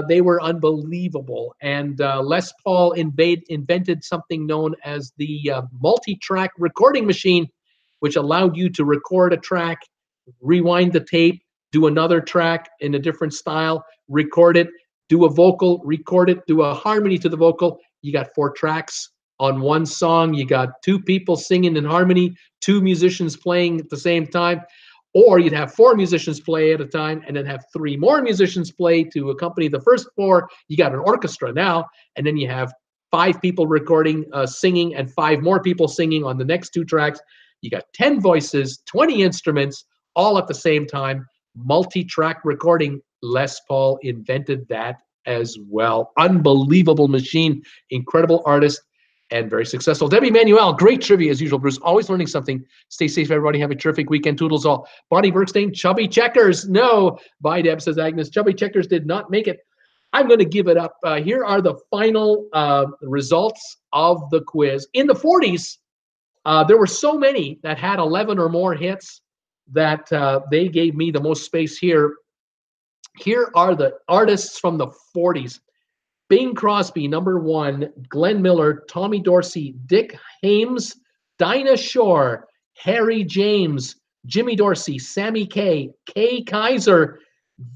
They were unbelievable. And Les Paul invented something known as the multi-track recording machine, which allowed you to record a track, rewind the tape, do another track in a different style, record it, do a vocal, record it, do a harmony to the vocal. You got 4 tracks on one song. You got 2 people singing in harmony, 2 musicians playing at the same time. Or you'd have 4 musicians play at a time and then have 3 more musicians play to accompany the first 4. You got an orchestra now, and then you have 5 people recording, singing, and 5 more people singing on the next 2 tracks. You got 10 voices, 20 instruments, all at the same time. Multi-track recording. Les Paul invented that as well. Unbelievable machine, incredible artist, and very successful. Debbie Manuel, great trivia as usual, Bruce. Always learning something. Stay safe, everybody. Have a terrific weekend. Toodles all. Bonnie Bergstein, Chubby Checkers. No. Bye, Deb, says Agnes. Chubby Checkers did not make it. I'm going to give it up. Here are the final results of the quiz. In the 40s, there were so many that had 11 or more hits that they gave me the most space here. Here are the artists from the 40s. Bing Crosby, number 1, Glenn Miller, Tommy Dorsey, Dick Hames, Dinah Shore, Harry James, Jimmy Dorsey, Sammy Kay, Kay Kaiser,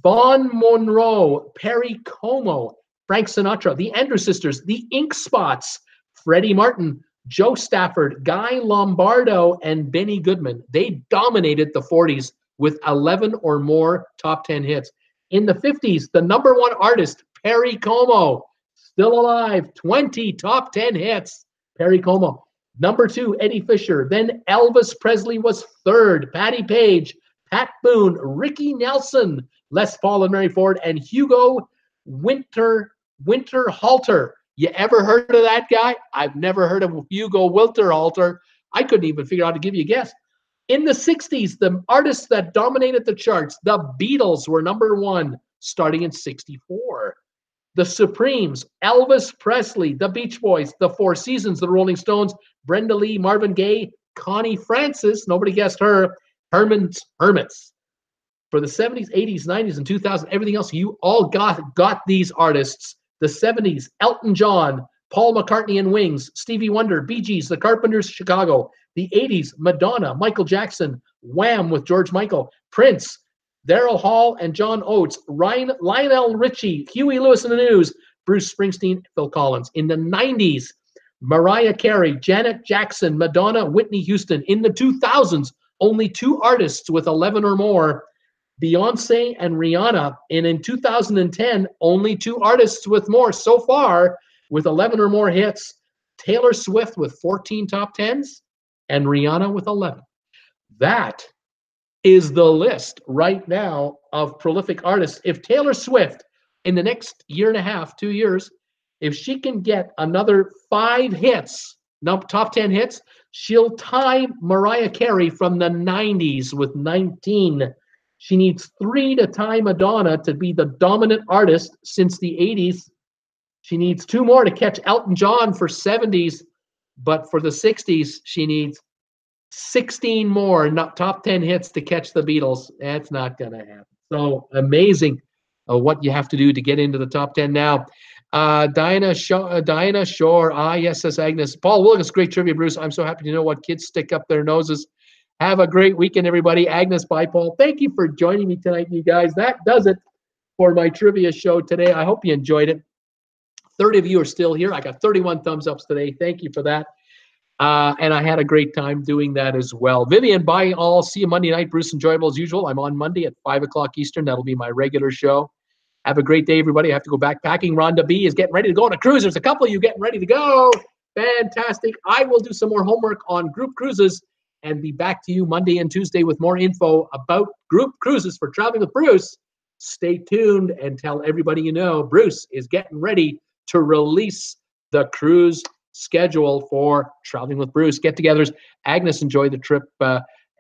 Vaughn Monroe, Perry Como, Frank Sinatra, the Andrews Sisters, the Ink Spots, Freddie Martin, Joe Stafford, Guy Lombardo, and Benny Goodman. They dominated the 40s with 11 or more top 10 hits. In the 50s, the number 1 artist, Perry Como, still alive, 20 top 10 hits. Perry Como. Number 2, Eddie Fisher. Then Elvis Presley was 3rd. Patty Page, Pat Boone, Ricky Nelson, Les Paul and Mary Ford, and Hugo Winterhalter. You ever heard of that guy? I've never heard of Hugo Winterhalter. I couldn't even figure out how to give you a guess. In the 60s, the artists that dominated the charts, the Beatles were number 1, starting in 64. The Supremes, Elvis Presley, the Beach Boys, the Four Seasons, the Rolling Stones, Brenda Lee, Marvin Gaye, Connie Francis, nobody guessed her, Herman's Hermits. For the 70s, 80s, 90s, and 2000, everything else, you all got these artists. The 70s, Elton John, Paul McCartney and Wings, Stevie Wonder, Bee Gees, The Carpenters, Chicago. The 80s, Madonna, Michael Jackson, Wham with George Michael, Prince, Daryl Hall and John Oates, Lionel Richie, Huey Lewis and the News, Bruce Springsteen, Phil Collins. In the 90s, Mariah Carey, Janet Jackson, Madonna, Whitney Houston. In the 2000s, only 2 artists with 11 or more, Beyonce and Rihanna. And in 2010, only 2 artists with more so far with 11 or more hits, Taylor Swift with 14 top 10s and Rihanna with 11. That is the list right now of prolific artists. If Taylor Swift in the next year and a half, 2 years, if she can get another 5 hits, top 10 hits, she'll tie Mariah Carey from the 90s with 19. She needs 3 to tie Madonna to be the dominant artist since the 80s. She needs 2 more to catch Elton John for 70s, but for the 60s, she needs 16 more top 10 hits to catch the Beatles. That's not going to happen. So amazing what you have to do to get into the top 10 now. Diana Shore. Yes, says Agnes. Paul Williams, great trivia, Bruce. I'm so happy to know what kids stick up their noses. Have a great weekend, everybody. Agnes, bye, Paul. Thank you for joining me tonight, you guys. That does it for my trivia show today. I hope you enjoyed it. 30 of you are still here. I got 31 thumbs ups today. Thank you for that. And I had a great time doing that as well. Vivian, bye all. See you Monday night. Bruce, enjoyable as usual. I'm on Monday at 5 o'clock Eastern. That'll be my regular show. Have a great day, everybody. I have to go backpacking. Rhonda B is getting ready to go on a cruise. There's a couple of you getting ready to go. Fantastic. I will do some more homework on group cruises and be back to you Monday and Tuesday with more info about group cruises for Traveling with Bruce. Stay tuned and tell everybody you know Bruce is getting ready to release the cruise schedule for Traveling with Bruce get-togethers. Agnes, enjoy the trip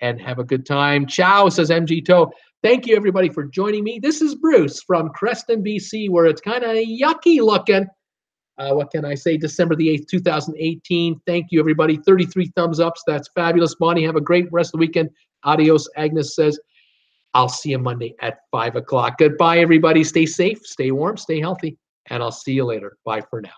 and have a good time. Ciao, says MG Toe. Thank you, everybody, for joining me. This is Bruce from Creston, BC, where it's kind of yucky looking. What can I say? December the 8th, 2018. Thank you, everybody. 33 thumbs ups. That's fabulous. Bonnie, have a great rest of the weekend. Adios, Agnes says. I'll see you Monday at 5 o'clock. Goodbye, everybody. Stay safe, stay warm, stay healthy, and I'll see you later. Bye for now.